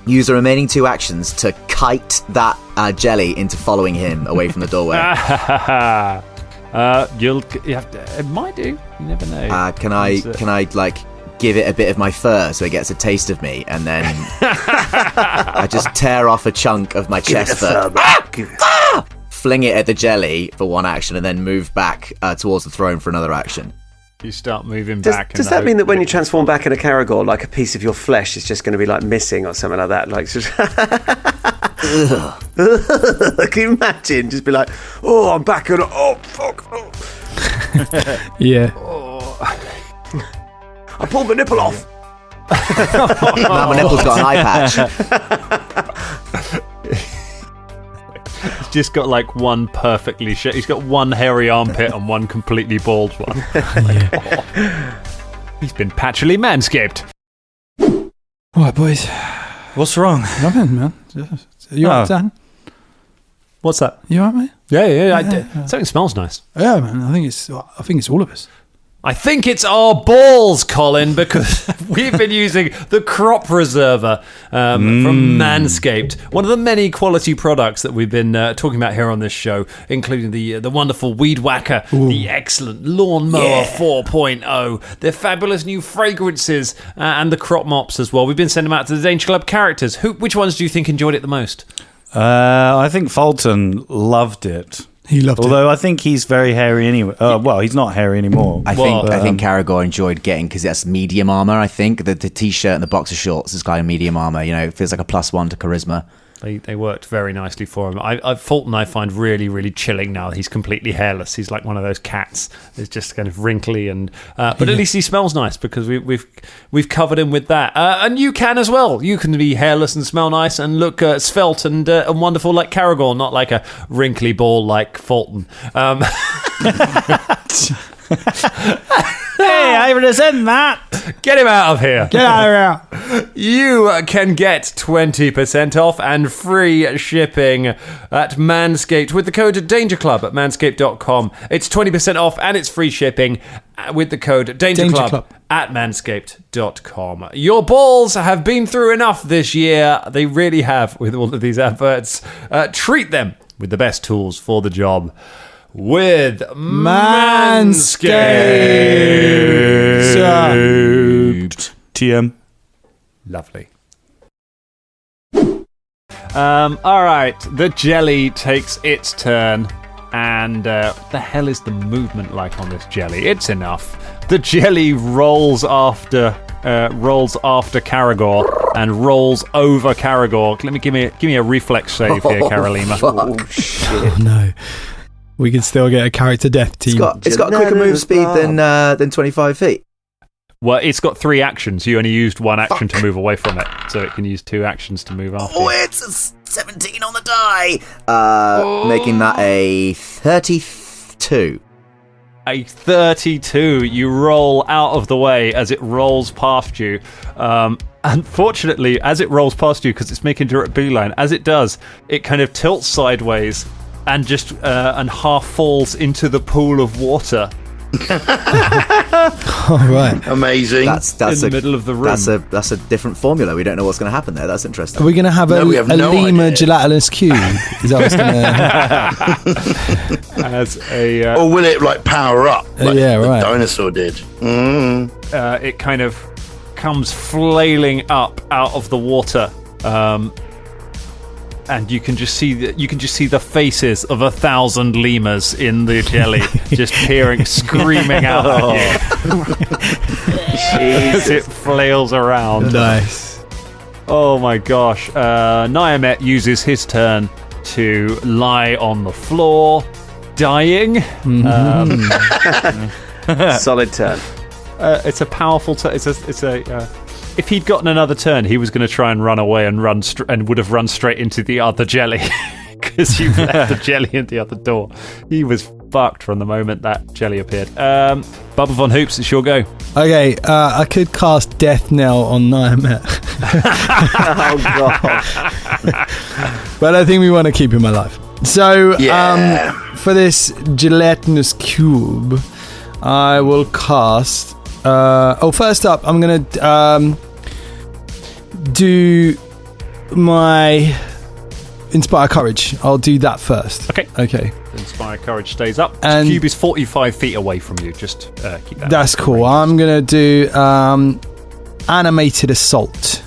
Speaker 7: use the remaining 2 actions to kite that jelly into following him away from the doorway?
Speaker 4: You have to. It might do. You never know.
Speaker 7: Can I give it a bit of my fur so it gets a taste of me, and then I just tear off a chunk of my chest fur, fling it at the jelly for one action, and then move back towards the throne for another action.
Speaker 4: You start moving back.
Speaker 5: Does that mean that when you transform back in a Caragor, like a piece of your flesh is just going to be like missing or something like that? Like, just can you imagine? Just be like, oh, I'm back and oh fuck. Oh.
Speaker 2: Yeah.
Speaker 5: Oh. I pulled my nipple off.
Speaker 7: Now my nipple's got an eye patch.
Speaker 4: He's just got like one perfectly shit. He's got one hairy armpit and one completely bald one. He's been patchily manscaped.
Speaker 2: All right, boys.
Speaker 1: What's wrong?
Speaker 2: Nothing, man. You all right, Dan?
Speaker 4: What's that?
Speaker 2: You all right, mate?
Speaker 4: Yeah. Something smells nice.
Speaker 2: Yeah, man. I think it's all of us.
Speaker 4: I think it's our balls, Colin, because we've been using the crop preserver from Manscaped, one of the many quality products that we've been talking about here on this show, including the wonderful Weed Whacker, the excellent Lawnmower 4.0, the fabulous new fragrances, and the crop mops as well. We've been sending them out to the Danger Club characters. Which ones do you think enjoyed it the most?
Speaker 1: I think Fulton loved it.
Speaker 2: He loved it.
Speaker 1: Although I think he's very hairy anyway. Well, he's not hairy anymore.
Speaker 7: I think Caragor enjoyed getting, because that's medium armor. I think the t-shirt and the boxer shorts is kind of medium armor. You know, it feels like a +1 to charisma.
Speaker 4: They worked very nicely for him. Fulton I find really, really chilling now. He's completely hairless. He's like one of those cats. It's just kind of wrinkly and but at least he smells nice because we've covered him with that. And you can as well. You can be hairless and smell nice and look svelte and wonderful like Caragor, not like a wrinkly ball like Fulton.
Speaker 1: Hey, I resent that.
Speaker 4: Get him out of here.
Speaker 2: Get out of
Speaker 4: here. You can get 20% off and free shipping at Manscaped with the code DangerClub at manscaped.com. It's 20% off and it's free shipping with the code DangerClub at manscaped.com. Your balls have been through enough this year. They really have with all of these adverts. Treat them with the best tools for the job. With Manscaped.
Speaker 1: TM.
Speaker 4: Lovely. All right, the jelly takes its turn. And what the hell is the movement like on this jelly? It's enough. The jelly rolls after Caragor and rolls over Caragor. Give me a reflex save here, Carolina.
Speaker 5: Oh shit!
Speaker 2: Oh no. We can still get a character death team.
Speaker 7: It's got a quicker move speed than 25 feet.
Speaker 4: Well, it's got 3 actions. You only used 1 action to move away from it, so it can use 2 actions to move after.
Speaker 7: Oh, it's a 17 on the die, making that a 32.
Speaker 4: A 32. You roll out of the way as it rolls past you. Unfortunately, as it rolls past you, because it's making direct beeline, as it does, it kind of tilts sideways and just and half falls into the pool of water.
Speaker 2: All right,
Speaker 6: amazing.
Speaker 4: That's in the middle of the room.
Speaker 7: That's a different formula. We don't know what's going to happen there. That's interesting.
Speaker 2: Are we going to have a lemur gelatinous cube? Is that what's going to?
Speaker 4: As a
Speaker 6: or will it like power up? Like
Speaker 2: the
Speaker 6: dinosaur did.
Speaker 4: It kind of comes flailing up out of the water. And you can just see the faces of 1,000 lemurs in the jelly, just peering, screaming out at you as it flails around.
Speaker 2: Nice.
Speaker 4: Oh my gosh! Nyamet uses his turn to lie on the floor, dying.
Speaker 5: Solid turn.
Speaker 4: It's a powerful turn. If he'd gotten another turn, he was going to try and run away and and would have run straight into the other jelly because you left the jelly at the other door. He was fucked from the moment that jelly appeared. Bubba Von Hoops, it's your go.
Speaker 2: Okay, I could cast Death Knell on Nyamet.
Speaker 5: Oh god!
Speaker 2: But I think we want to keep him alive. So, for this gelatinous cube, I will cast. First up, I'm gonna do my Inspire Courage. I'll do that first.
Speaker 4: Okay. Inspire Courage stays up.
Speaker 2: And
Speaker 4: the cube is 45 feet away from you. Just keep that.
Speaker 2: That's cool. I'm going to do Animated Assault.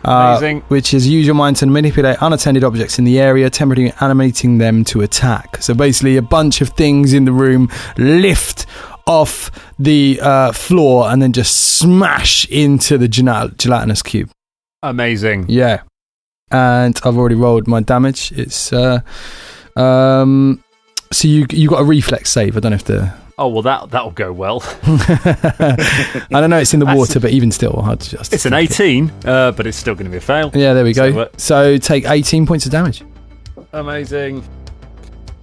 Speaker 4: Amazing.
Speaker 2: Which is use your mind to manipulate unattended objects in the area, temporarily animating them to attack. So basically, a bunch of things in the room lift off the floor and then just smash into the gelatinous cube.
Speaker 4: Amazing.
Speaker 2: Yeah. And I've already rolled my damage. It's so you got a reflex save. I don't have to.
Speaker 4: Oh well, that'll go well.
Speaker 2: I don't know. It's in the water, but even still, I'll just.
Speaker 4: It's an 18, but it's still going to be a fail.
Speaker 2: Yeah, there we go. So take 18 points of damage.
Speaker 4: Amazing.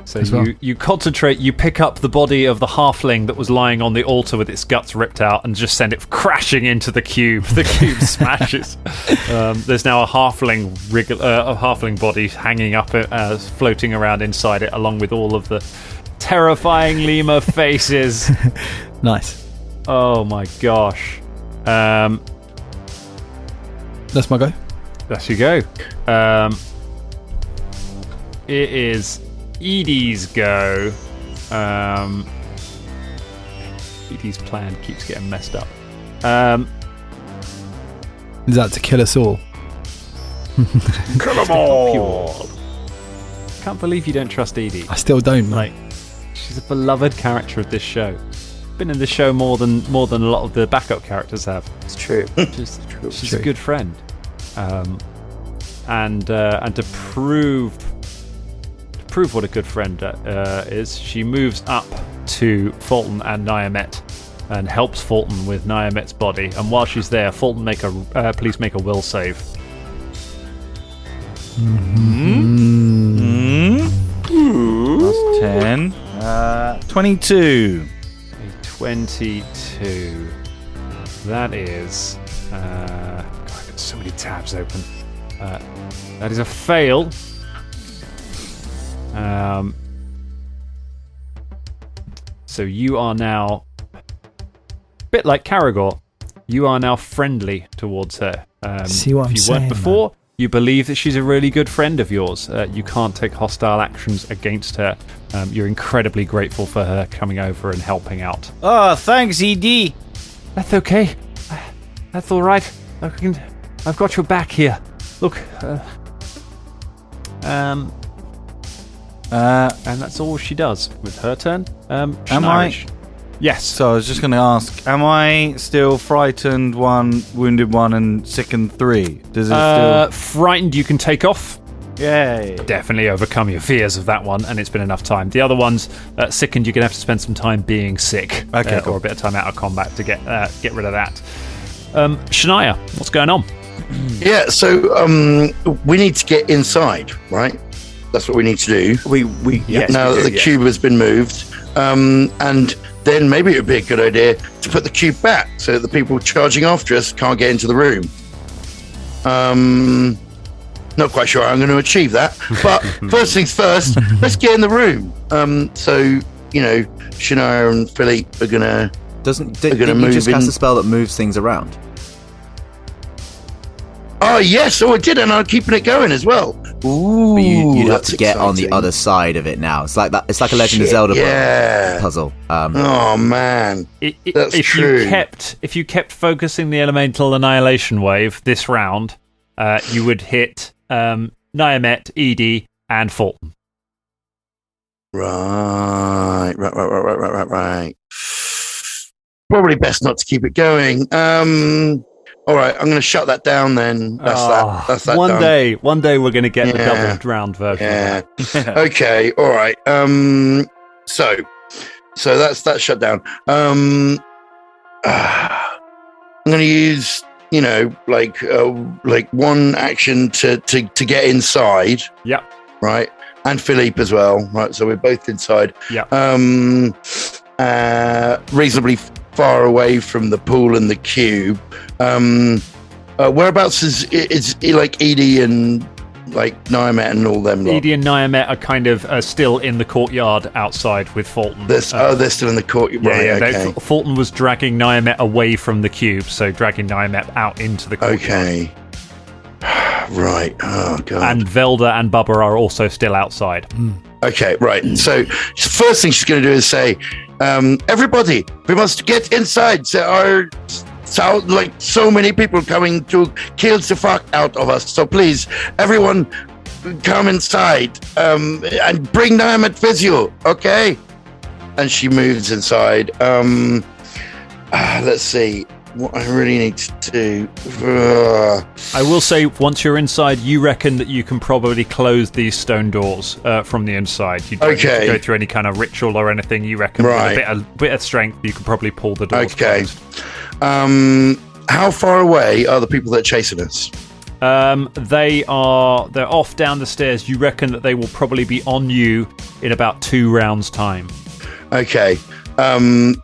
Speaker 4: So you concentrate, you pick up the body of the halfling that was lying on the altar with its guts ripped out and just send it crashing into the cube. The cube smashes. There's now a halfling body hanging up, floating around inside it, along with all of the terrifying lemur faces.
Speaker 2: Nice.
Speaker 4: Oh my gosh.
Speaker 2: That's my go.
Speaker 4: That's your go. It is Edie's go. Edie's plan keeps getting messed up.
Speaker 2: Is that to kill us all?
Speaker 4: Kill them all! Can't believe you don't trust Edie.
Speaker 2: I still don't, mate.
Speaker 4: Like, she's a beloved character of this show. Been in this show more than a lot of the backup characters have.
Speaker 5: It's true.
Speaker 4: She's a good friend. And to prove what a good friend is, she moves up to Fulton and Nyamet and helps Fulton with Nyamet's body. And while she's there, Fulton, please make a will save.
Speaker 1: Plus 10. 22.
Speaker 4: 22. That is... God, I've got so many tabs open. That is a fail. So you are now, a bit like Karagor, you are now friendly towards her.
Speaker 2: See what I'm saying?
Speaker 4: If you weren't before, you believe that she's a really good friend of yours. You can't take hostile actions against her. You're incredibly grateful for her coming over and helping out.
Speaker 1: Oh, thanks, ED.
Speaker 4: That's okay. That's all right. I've got your back here. Look. And that's all she does with her turn.
Speaker 1: Am I?
Speaker 4: Yes.
Speaker 1: So I was just going to ask, am I still frightened 1, wounded 1, and sickened 3? Does it still...
Speaker 4: Frightened you can take off.
Speaker 1: Yay.
Speaker 4: Definitely overcome your fears of that one, and it's been enough time. The other ones, sickened, you're going to have to spend some time being sick.
Speaker 1: Okay, cool.
Speaker 4: Or a bit of time out of combat to get rid of that. Shania, what's going on?
Speaker 6: Yeah, so we need to get inside, right? That's what we need to do.
Speaker 5: Yes,
Speaker 6: now that the cube has been moved, and then maybe it would be a good idea to put the cube back so that the people charging after us can't get into the room. Not quite sure how I'm going to achieve that, but first things first, let's get in the room. So Shania and Philippe are gonna.
Speaker 7: Didn't you just cast a spell that moves things around?
Speaker 6: Oh yes, I did, and I'm keeping it going as well. Ooh,
Speaker 7: But you'd have
Speaker 6: that's
Speaker 7: to get on the
Speaker 6: exciting.
Speaker 7: other side of it now. It's like that. It's like a Legend of Zelda puzzle.
Speaker 6: Oh man, that's true.
Speaker 4: If you kept focusing the elemental annihilation wave this round, you would hit Nyamet, Edie, and Fulton.
Speaker 6: Right. Probably best not to keep it going. All right, I'm going to shut that down then. That's that.
Speaker 4: One
Speaker 6: done.
Speaker 4: day we're going to get the double round version.
Speaker 6: Yeah. Okay. All right. So that's shut down. I'm going to use like one action to get inside.
Speaker 4: Yep.
Speaker 6: Right. And Philippe as well. Right. So we're both inside.
Speaker 4: Yep.
Speaker 6: Reasonably far away from the pool and the cube. Whereabouts is like Edie and like Nyamet and all them?
Speaker 4: Edie and Nyamet are kind of still in the courtyard outside with Fulton.
Speaker 6: They're still in the courtyard. Right, okay.
Speaker 4: Fulton was dragging Nyamet away from the cube, so dragging Nyamet out into the courtyard.
Speaker 6: Okay. Right. Oh, God.
Speaker 4: And Velda and Bubba are also still outside.
Speaker 6: Okay, right. So, first thing she's going to do is say, everybody, we must get inside. There are so many people coming to kill the fuck out of us. So please, everyone, come inside and bring them with you, okay? And she moves inside. Let's see. What I really need to do.
Speaker 4: I will say, once you're inside, you reckon that you can probably close these stone doors from the inside. You don't need to go through any kind of ritual or anything. You reckon with a bit of strength, you can probably pull the doors closed.
Speaker 6: How far away are the people that are chasing us?
Speaker 4: They're off down the stairs. You reckon that they will probably be on you in about 2 rounds' time. Okay.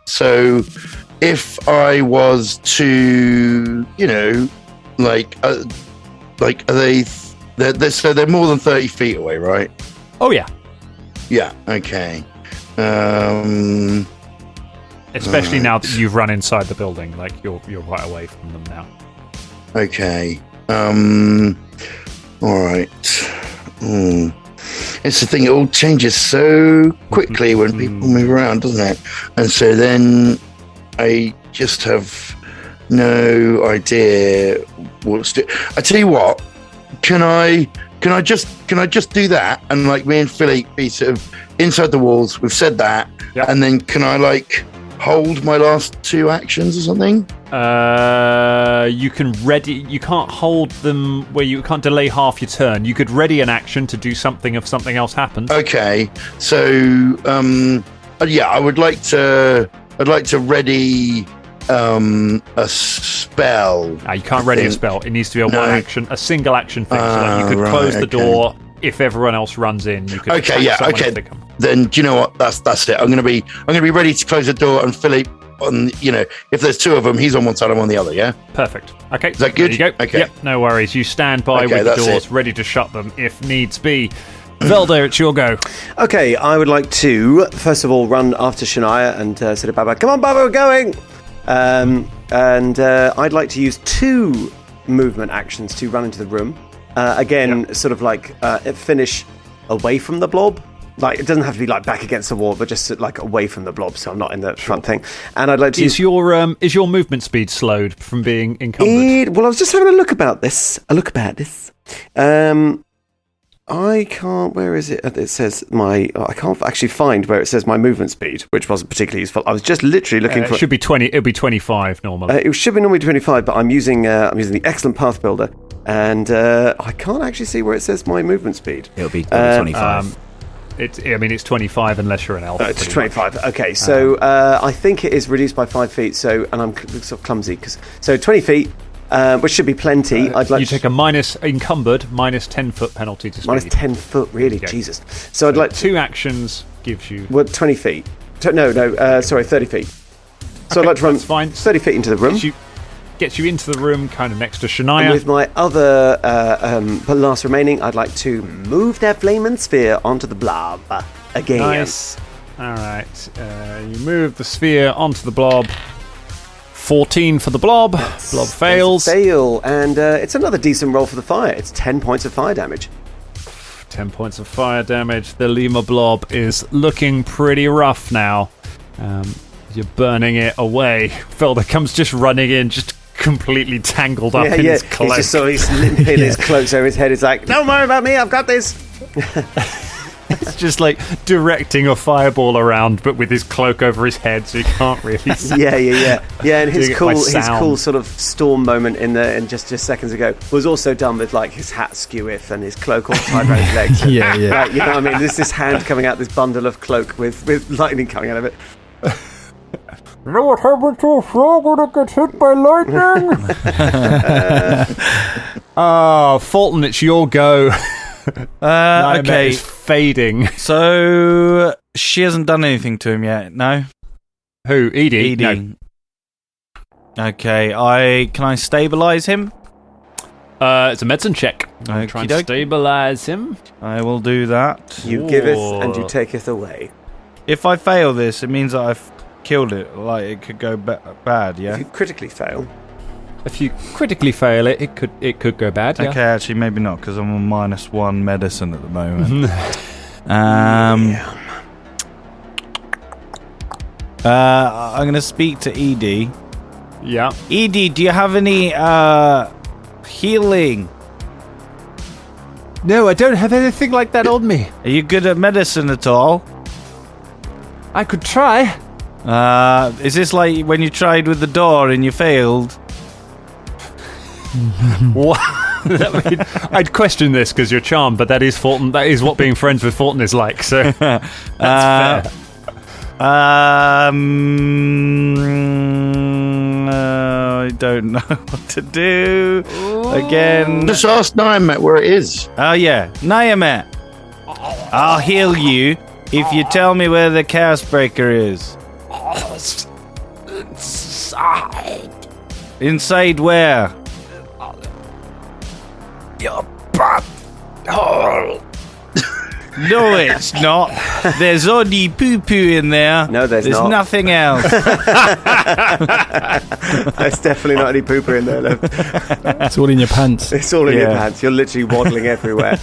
Speaker 6: So if I was to, are they? So they're more than 30 feet away, right?
Speaker 4: Oh yeah.
Speaker 6: Yeah. Okay.
Speaker 4: Especially now that you've run inside the building, like you're right away from them now.
Speaker 6: Okay. All right. It's the thing; it all changes so quickly when people move around, doesn't it? And so then I just have no idea what to do. I tell you what, can I just do that, and like me and Philippe be sort of inside the walls? We've said that, and then can I hold my last 2 actions or something?
Speaker 4: You can ready. You can't hold them where you can't delay half your turn. You could ready an action to do something if something else happens.
Speaker 6: Okay, so I would like to. I'd like to ready a spell.
Speaker 4: You can't ready a spell. It needs to be a single action thing. So that you could close the door if everyone else runs in. You could Then do you know what? That's it. I'm gonna be ready to close the door, and Philippe on. If there's 2 of them, he's on one side, I'm on the other. Yeah. Perfect. Okay.
Speaker 6: Is that good?
Speaker 4: There you go.
Speaker 6: Okay.
Speaker 4: Yep. No worries. You stand by with the doors, ready to shut them if needs be. Velda, it's your go.
Speaker 5: Okay, I would like to, first of all, run after Shania and say to Baba, come on, Baba, we're going! I'd like to use 2 movement actions to run into the room. Sort of finish away from the blob. It doesn't have to be back against the wall, but just away from the blob, so I'm not in the front thing. And I'd like to
Speaker 4: is your movement speed slowed from being encumbered?
Speaker 5: Well, I was just having a look about this. I can't. Where is it? It says I can't actually find where it says my movement speed, which wasn't particularly useful. I was just literally looking for.
Speaker 4: It should be 20. It'll be 25 normally.
Speaker 5: It should be normally 25, but I'm using the excellent Path Builder, and I can't actually see where it says my movement speed.
Speaker 7: It'll be 25.
Speaker 4: It's 25 unless you're an elf.
Speaker 5: It's 25. Okay, so I think it is reduced by 5 feet. So, and I'm sort of clumsy 20 feet. Which should be plenty.
Speaker 4: You take a minus 10 foot penalty to speed.
Speaker 5: Minus 10 foot, really? Jesus. So I'd like
Speaker 4: 2 actions gives you
Speaker 5: 20 feet. 30 feet. So I'd like to run 30 feet into the room.
Speaker 4: Gets you into the room, kind of next to Shania.
Speaker 5: And with my other last remaining, I'd like to move that flaming sphere onto the blob again.
Speaker 4: Nice. All right. You move the sphere onto the blob. 14 for the blob. Blob fails.
Speaker 5: Fail, and it's another decent roll for the fire. It's 10 points of fire damage.
Speaker 4: 10 points of fire damage. The Lima blob is looking pretty rough now. You're burning it away. Velda comes just running in, just completely tangled up in his cloak.
Speaker 5: He's limping his cloak over his head. It's like, don't worry about me, I've got this.
Speaker 4: It's just directing a fireball around, but with his cloak over his head, so you can't really see.
Speaker 5: Yeah. And his cool sort of storm moment in just seconds ago was also done with his hat skeweth and his cloak all tied around his legs. And,
Speaker 2: yeah.
Speaker 5: You know what I mean? There's this hand coming out, this bundle of cloak with lightning coming out of it.
Speaker 3: You know what happens to a frog when it gets hit by lightning?
Speaker 4: Fulton, it's your go.
Speaker 1: Okay.
Speaker 4: Is fading.
Speaker 1: So she hasn't done anything to him yet, no?
Speaker 4: Who? Edie?
Speaker 1: No. Okay, can I stabilize him?
Speaker 4: It's a medicine check. Try and stabilize him.
Speaker 1: I will do that.
Speaker 5: You giveth and you taketh away.
Speaker 1: If I fail this, it means that I've killed it. It could go bad, yeah?
Speaker 5: If you critically fail.
Speaker 4: If you critically fail it, it could go bad. Yeah?
Speaker 1: Okay, actually, maybe not, because I'm on -1 medicine at the moment. I'm going to speak to Edie.
Speaker 4: Yeah.
Speaker 1: Edie, do you have any healing?
Speaker 4: No, I don't have anything like that on me.
Speaker 1: Are you good at medicine at all?
Speaker 4: I could try.
Speaker 1: Is this like when you tried with the door and you failed?
Speaker 4: What? I'd question this because you're charmed, but that is Fulton. That is what being friends with Fulton is like. So that's fair.
Speaker 1: I don't know what to do. Again.
Speaker 6: Just ask Nyamet where it is.
Speaker 1: Oh yeah, Nyamet. I'll heal you if you tell me where the Cursebreaker is.
Speaker 3: Inside.
Speaker 1: Inside where?
Speaker 3: Your butt hole.
Speaker 1: No, it's not. There's only poo-poo in there.
Speaker 5: No, there's not.
Speaker 1: There's nothing else.
Speaker 5: There's definitely not any pooper in there. Look.
Speaker 2: It's all in your pants.
Speaker 5: It's all in your pants. You're literally waddling everywhere.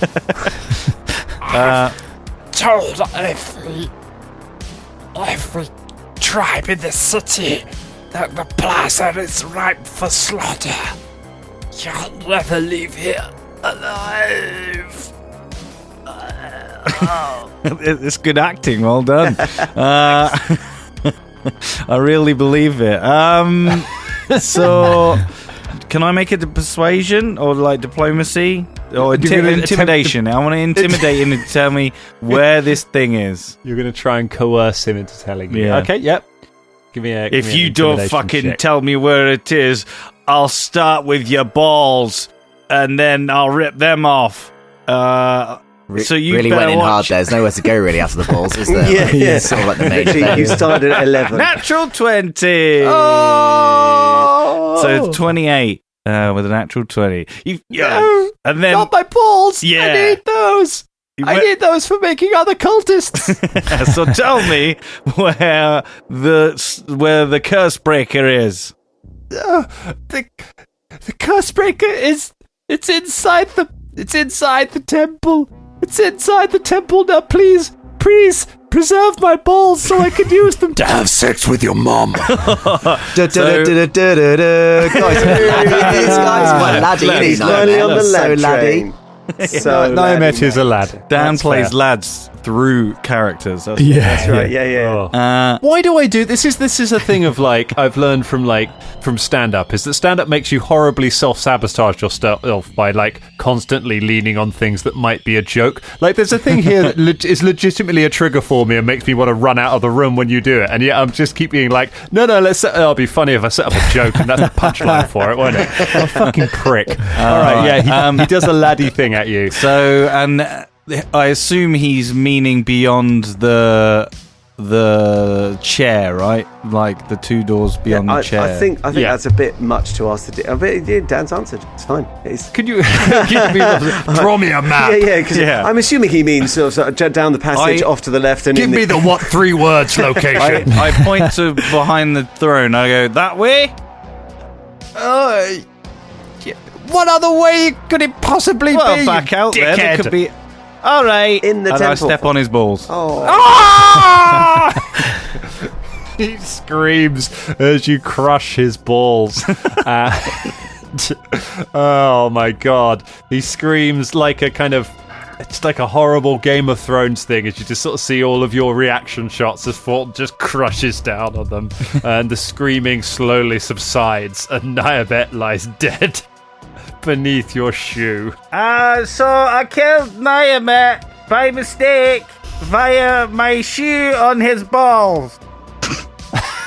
Speaker 3: Told every tribe in the city that the plaza is ripe for slaughter. You'll never leave here alive.
Speaker 1: It's good acting. Well done. I really believe it. So, can I make it a persuasion or like diplomacy or intimidation? I want to intimidate him to tell me where this thing is.
Speaker 4: You're going to try and coerce him into telling you.
Speaker 1: Yeah.
Speaker 4: Okay, yep.
Speaker 1: If you don't fucking tell me where it is, I'll start with your balls and then I'll rip them off. So you
Speaker 7: really went in hard there. There's nowhere to go really after the balls, is there?
Speaker 5: Yeah.
Speaker 7: Sort of like the main
Speaker 5: Literally,
Speaker 7: thing.
Speaker 5: you started at 11.
Speaker 1: Natural 20.
Speaker 2: Oh!
Speaker 1: So it's 28 with a natural 20.
Speaker 4: No,
Speaker 1: and then
Speaker 4: not my balls.
Speaker 1: Yeah.
Speaker 4: I need those. I need those for making other cultists.
Speaker 1: So tell me where the Cursebreaker is.
Speaker 4: The Cursebreaker is inside the temple. It's inside the temple now. Please preserve my balls so I can use them
Speaker 3: To have sex with your mom.
Speaker 7: Guys, these guys quite laddie.
Speaker 5: He's finally on the lad train. So
Speaker 4: Nyamet is a lad.
Speaker 1: Dan
Speaker 4: That's
Speaker 1: plays
Speaker 4: fair.
Speaker 1: lads through characters. That's
Speaker 5: That's right. Yeah.
Speaker 4: Oh. Why do I do this? Is a thing of like I've learned from stand-up is that stand-up makes you horribly self-sabotage yourself by like constantly leaning on things that might be a joke. Like there's a thing here that is legitimately a trigger for me and makes me want to run out of the room when you do it. And yet I'm just keep being like, no, it'll be funny if I set up a joke and that's the punchline for it, won't it? I'm a fucking prick. All right, yeah, he does a laddie thing at you.
Speaker 1: So, and I assume he's meaning beyond the chair, right? Like the two doors beyond the chair.
Speaker 5: I think that's a bit much to ask to do. But Dan's answered. It's fine.
Speaker 4: Could you draw me a map?
Speaker 5: Yeah, because I'm assuming he means sort of down the passage, off to the left, and
Speaker 3: Give me the what 3 words location.
Speaker 1: I point to behind the throne. I go, that way?
Speaker 3: What other way could it possibly be?
Speaker 1: Well, back out there. There could be... All right.
Speaker 5: In the
Speaker 1: and
Speaker 5: temple.
Speaker 1: I step on his balls.
Speaker 4: He screams as you crush his balls. Oh my god. He screams like a kind of... It's like a horrible Game of Thrones thing as you just sort of see all of your reaction shots as Fulton just crushes down on them. And the screaming slowly subsides and Nyamet lies dead beneath your shoe.
Speaker 1: So I killed Nyamet by mistake via my shoe on his balls.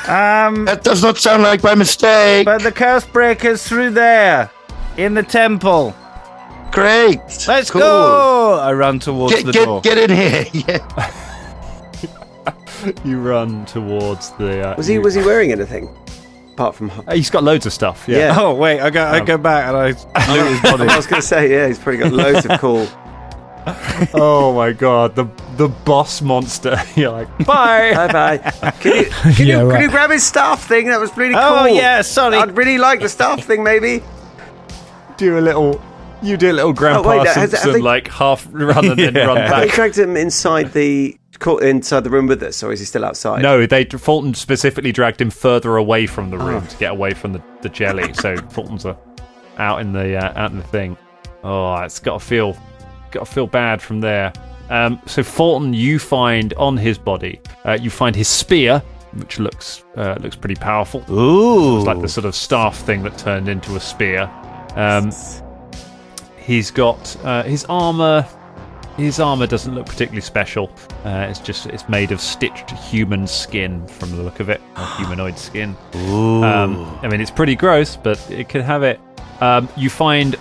Speaker 6: That does not sound like by mistake.
Speaker 1: But the Cursebreaker's through there, in the temple.
Speaker 6: Great.
Speaker 1: Let's
Speaker 6: Cool.
Speaker 1: go! I run towards the door.
Speaker 6: Get in here. Yeah.
Speaker 4: You run towards the...
Speaker 5: Was he wearing anything? Apart from...
Speaker 4: He's got loads of stuff,
Speaker 5: Yeah.
Speaker 1: Oh, wait, I go back and I loot his body.
Speaker 5: I was going to say, yeah, he's probably got loads of cool...
Speaker 4: Oh my god, the the boss monster. You're like, bye.
Speaker 5: Bye. Can you grab his staff thing? That was really cool.
Speaker 1: Oh, yeah, sorry.
Speaker 5: I'd really like the staff thing, maybe.
Speaker 4: Do a little Grandpa Simpson, like half run and then run back.
Speaker 5: Have they dragged him inside the room with us, or is he still outside?
Speaker 4: No, Fulton specifically dragged him further away from the room to get away from the jelly. So Fulton's out in the thing. Oh, it's got to feel bad from there. So Fulton, you find on his body, you find his spear, which looks pretty powerful.
Speaker 1: Ooh,
Speaker 4: it's like the sort of staff thing that turned into a spear. He's got his armor. His armor doesn't look particularly special. It's made of stitched human skin from the look of it, humanoid skin.
Speaker 1: Ooh.
Speaker 4: I mean, it's pretty gross, but it could have it. You find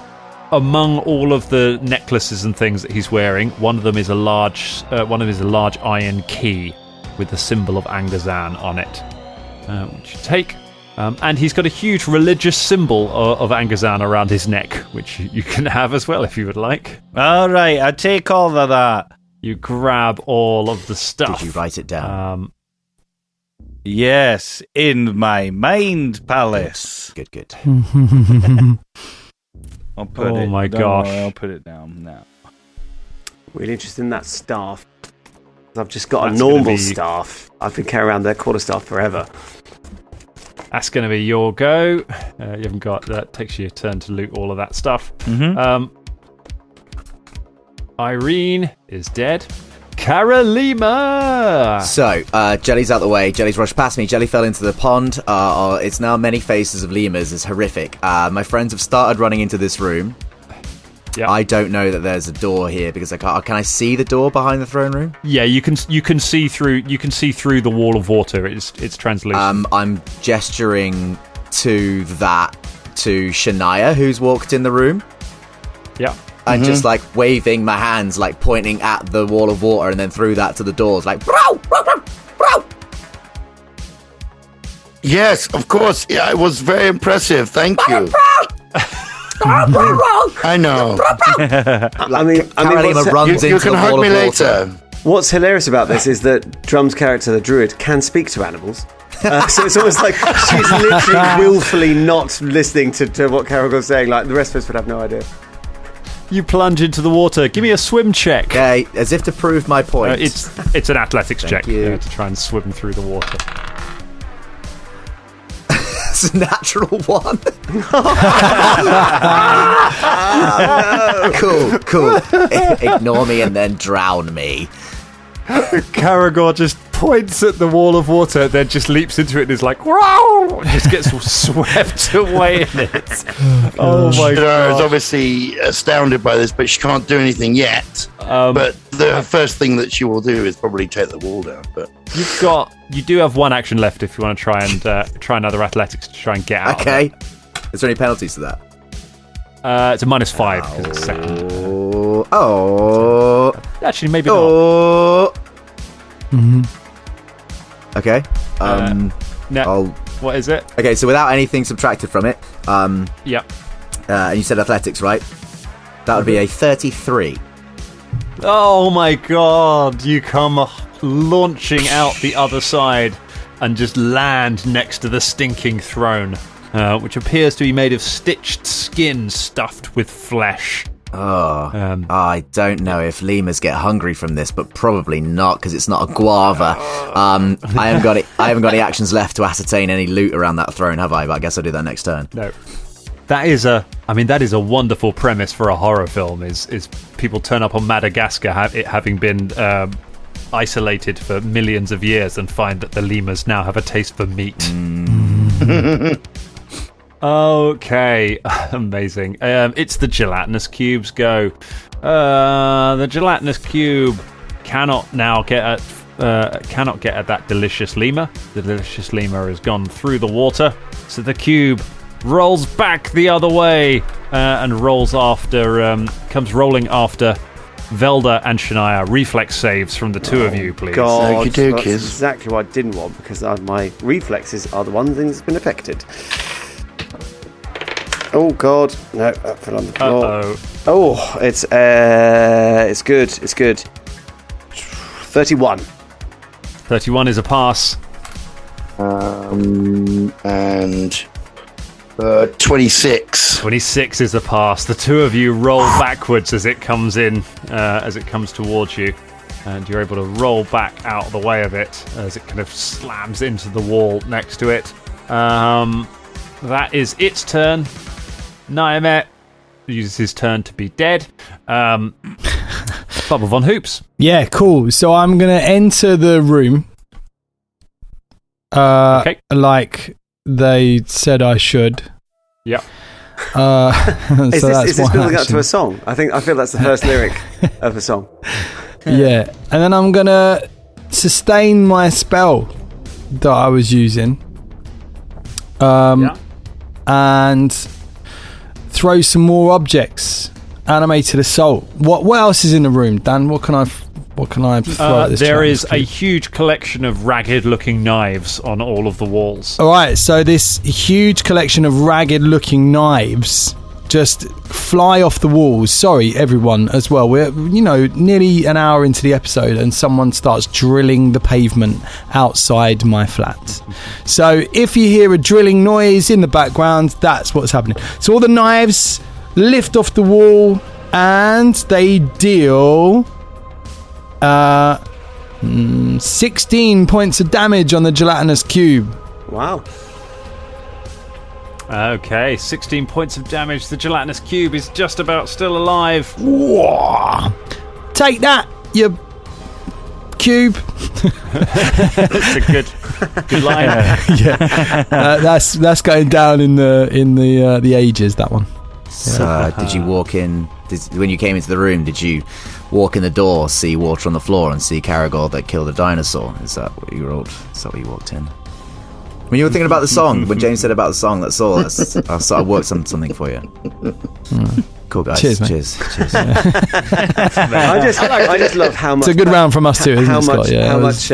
Speaker 4: among all of the necklaces and things that he's wearing, one of them is a large iron key with the symbol of Angazan on it, which you take. And he's got a huge religious symbol of Angazan around his neck, which you can have as well if you would like.
Speaker 1: All right, I take all of that.
Speaker 4: You grab all of the stuff.
Speaker 7: Did you write it down?
Speaker 1: Yes, in my mind palace.
Speaker 7: Good.
Speaker 1: I'll put it.
Speaker 4: Oh my
Speaker 1: Don't
Speaker 4: gosh!
Speaker 1: worry, I'll put it down now.
Speaker 5: Really interested in that staff. I've just got a normal staff. I've been carrying around their quarterstaff forever.
Speaker 4: That's going to be your go. You haven't got that. Takes you a turn to loot all of that stuff.
Speaker 1: Mm-hmm.
Speaker 4: Irene is dead. Karalima!
Speaker 7: So, Jelly's out the way. Jelly's rushed past me. Jelly fell into the pond. It's now many faces of lemurs. It's horrific. My friends have started running into this room.
Speaker 4: Yeah.
Speaker 7: I don't know that there's a door here because I can't. Can I see the door behind the throne room?
Speaker 4: Yeah, you can see through the wall of water. It's translucent.
Speaker 7: I'm gesturing to Shania, who's walked in the room.
Speaker 4: Yeah.
Speaker 7: And just like waving my hands, like pointing at the wall of water, and then through that to the doors, like bro.
Speaker 6: Yes, of course. Yeah, it was very impressive. Thank you. I know.
Speaker 7: Karalima runs
Speaker 6: you
Speaker 7: into
Speaker 6: can
Speaker 7: the
Speaker 6: hug
Speaker 7: wall
Speaker 6: me
Speaker 7: of
Speaker 6: later.
Speaker 7: water.
Speaker 5: What's hilarious about this is that Drum's character, the druid, can speak to animals. So it's almost like she's literally willfully not listening to what Karagor's saying. Like the rest of us would have no idea.
Speaker 4: You plunge into the water. Give me a swim check.
Speaker 7: Okay, as if to prove my point.
Speaker 4: It's an athletics check
Speaker 7: you.
Speaker 4: to try and swim through the water.
Speaker 7: It's a natural one. Cool. Ignore me and then drown me.
Speaker 4: Karagor just points at the wall of water, then just leaps into it and is like, wow! Just gets swept away in it. Oh my god.
Speaker 6: Is obviously astounded by this, but she can't do anything yet. But the first thing that she will do is probably take the wall down. But
Speaker 4: you do have one action left if you want to try another athletics to try and get out.
Speaker 7: Okay. Is there any penalties to that?
Speaker 4: It's a -5 because it's second. Actually, maybe not.
Speaker 7: Okay.
Speaker 4: What is it?
Speaker 7: Okay, so without anything subtracted from it,
Speaker 4: Yep.
Speaker 7: and you said athletics, right? That would be a 33.
Speaker 4: Oh my god! You come launching out the other side and just land next to the stinking throne, which appears to be made of stitched skin stuffed with flesh.
Speaker 7: I don't know if lemurs get hungry from this, but probably not because it's not a guava. I haven't got any actions left to ascertain any loot around that throne, have I? But I guess I'll do that next turn.
Speaker 4: No. That is a wonderful premise for a horror film. Is people turn up on Madagascar, having been isolated for millions of years, and find that the lemurs now have a taste for meat. Okay, amazing. It's the gelatinous cube's go. The gelatinous cube cannot get at that delicious lemur. The delicious lemur has gone through the water, so the cube rolls back the other way and comes rolling after Velda and Shania. Reflex saves from the two of you, please.
Speaker 5: God, that's exactly what I didn't want because my reflexes are the one thing that's been affected. Oh god, no, that fell on the floor. Oh, it's good. 31.
Speaker 4: 31 is a pass.
Speaker 6: And 26.
Speaker 4: 26 is a pass. The two of you roll backwards as it comes in, as it comes towards you. And you're able to roll back out of the way of it as it kind of slams into the wall next to it. That is its turn. Naimet uses his turn to be dead. Bubble Von Hoops.
Speaker 2: Yeah, cool. So I'm going to enter the room.
Speaker 4: Okay.
Speaker 2: Like they said I should.
Speaker 4: Yep.
Speaker 5: Is this building up to a song? I feel that's the first lyric of a song.
Speaker 2: Yeah. And then I'm going to sustain my spell that I was using. And throw some more objects. Animated assault. What else is in the room, Dan? What can I throw at this?
Speaker 4: There is a huge collection of ragged-looking knives on all of the walls.
Speaker 2: All right, so this huge collection of ragged-looking knives just fly off the walls. Sorry, everyone, as well. We're nearly an hour into the episode, and someone starts drilling the pavement outside my flat. So if you hear a drilling noise in the background, that's what's happening. So all the knives lift off the wall, and they deal 16 points of damage on the gelatinous cube.
Speaker 5: Wow.
Speaker 4: Okay, 16 points of damage. The gelatinous cube is just about still alive.
Speaker 2: Whoa. Take that, you cube.
Speaker 4: That's a good line.
Speaker 2: Yeah, that's going down in the ages. That one.
Speaker 7: So, did you walk in? When you came into the room, did you walk in the door, see water on the floor, and see Caragor that killed a dinosaur? Is that what you rolled? Is that what you walked in? When you were thinking about the song, when James said about the song, that's all. I worked on something for you. Cool, guys.
Speaker 2: Cheers, mate.
Speaker 7: Cheers.
Speaker 5: I just love how much.
Speaker 2: It's a good round from us too, isn't it, Scott? Yeah,
Speaker 5: how much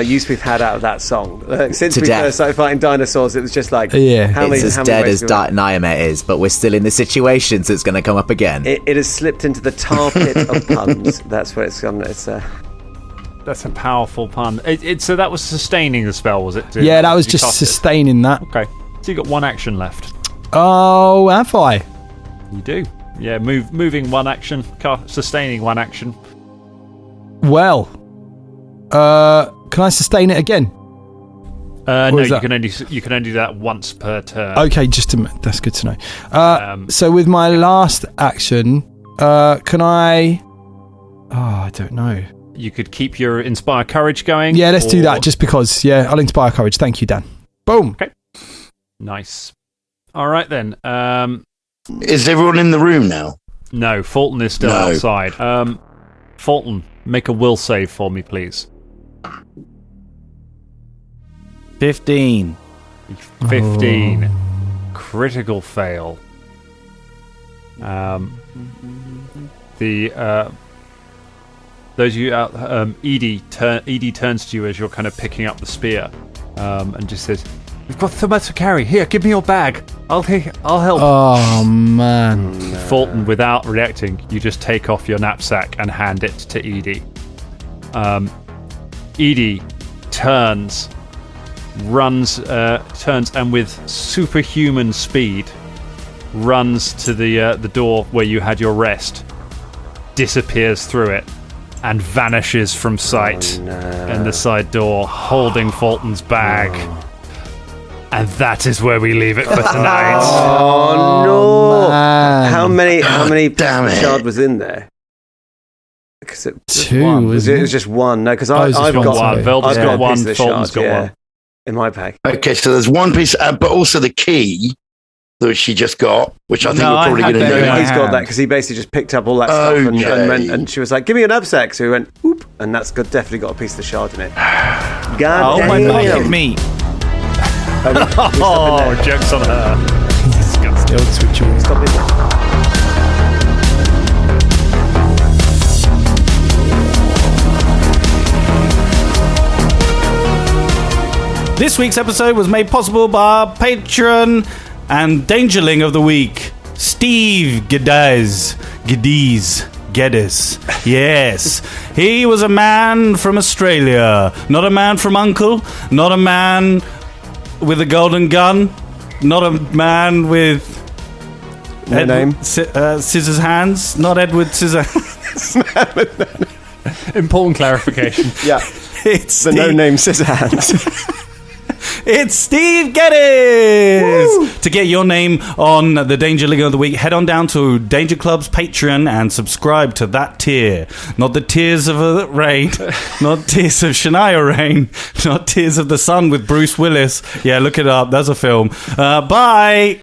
Speaker 5: use we've had out of that song. Since we first started fighting dinosaurs, it was just like,
Speaker 7: it's as dead as Nyamet is, but we're still in the situation, so it's going to come up again.
Speaker 5: It has slipped into the tar pit of puns. That's where it's gone.
Speaker 4: That's a powerful pun. So that was sustaining the spell, was it?
Speaker 2: Yeah, that was just sustaining that.
Speaker 4: Okay. So you got one action left.
Speaker 2: Oh, have I?
Speaker 4: You do. Yeah, moving one action, sustaining one action.
Speaker 2: Well, can I sustain it again?
Speaker 4: No, you can only do that once per turn.
Speaker 2: Okay, that's good to know. So with my last action, can I? Oh, I don't know.
Speaker 4: You could keep your Inspire Courage going.
Speaker 2: Yeah, let's do that just because. Yeah, I'll Inspire Courage. Thank you, Dan. Boom.
Speaker 4: Okay. Nice. All right, then.
Speaker 6: Is everyone in the room now?
Speaker 4: No, Fulton is still outside. Fulton, make a will save for me, please.
Speaker 1: 15.
Speaker 4: 15.
Speaker 2: Oh.
Speaker 4: Critical fail. Those of you out, Edie turns to you as you're kind of picking up the spear, and just says, "We've got so much to carry. Here, give me your bag. I'll help."
Speaker 2: Oh man!
Speaker 4: Fulton, without reacting, you just take off your knapsack and hand it to Edie. Edie turns, and with superhuman speed, runs to the door where you had your rest, disappears through it, and vanishes from sight in the side door, holding Fulton's bag. And that is where we leave it for tonight.
Speaker 5: Oh no!
Speaker 2: Man.
Speaker 5: How many shard was in there? Because
Speaker 2: two.
Speaker 5: It was just one. No, because I've got
Speaker 4: one. Velda's got one. Fulton's got one
Speaker 5: in my bag.
Speaker 6: Okay, so there's one piece, but also the key that she just got, which I think we're probably going to
Speaker 5: know.
Speaker 6: do.
Speaker 5: He's got that because he basically just picked up all that stuff and she was like, "Give me a knapsack." So he went, "Whoop," and that's good. Definitely got a piece of the shard in it. God
Speaker 1: my God, me.
Speaker 4: Oh, jokes on her.
Speaker 2: Disgusting.
Speaker 5: Stop it.
Speaker 1: This week's episode was made possible by our patron and Dangerling of the Week, Steve Gediz. Geddes. Yes. He was a man from Australia. Not a man from Uncle. Not a man with a golden gun. Not a man with...
Speaker 8: No name.
Speaker 1: Scissors hands. Not Edward Scissorhands.
Speaker 4: Important clarification.
Speaker 8: Yeah.
Speaker 1: It's
Speaker 8: The no-name Scissorhands.
Speaker 1: It's Steve Geddes! To get your name on the Danger League of the Week, head on down to Danger Club's Patreon and subscribe to that tier. Not the Tears of Rain, not Tears of Shania Rain, not Tears of the Sun with Bruce Willis. Yeah, look it up. That's a film. Bye!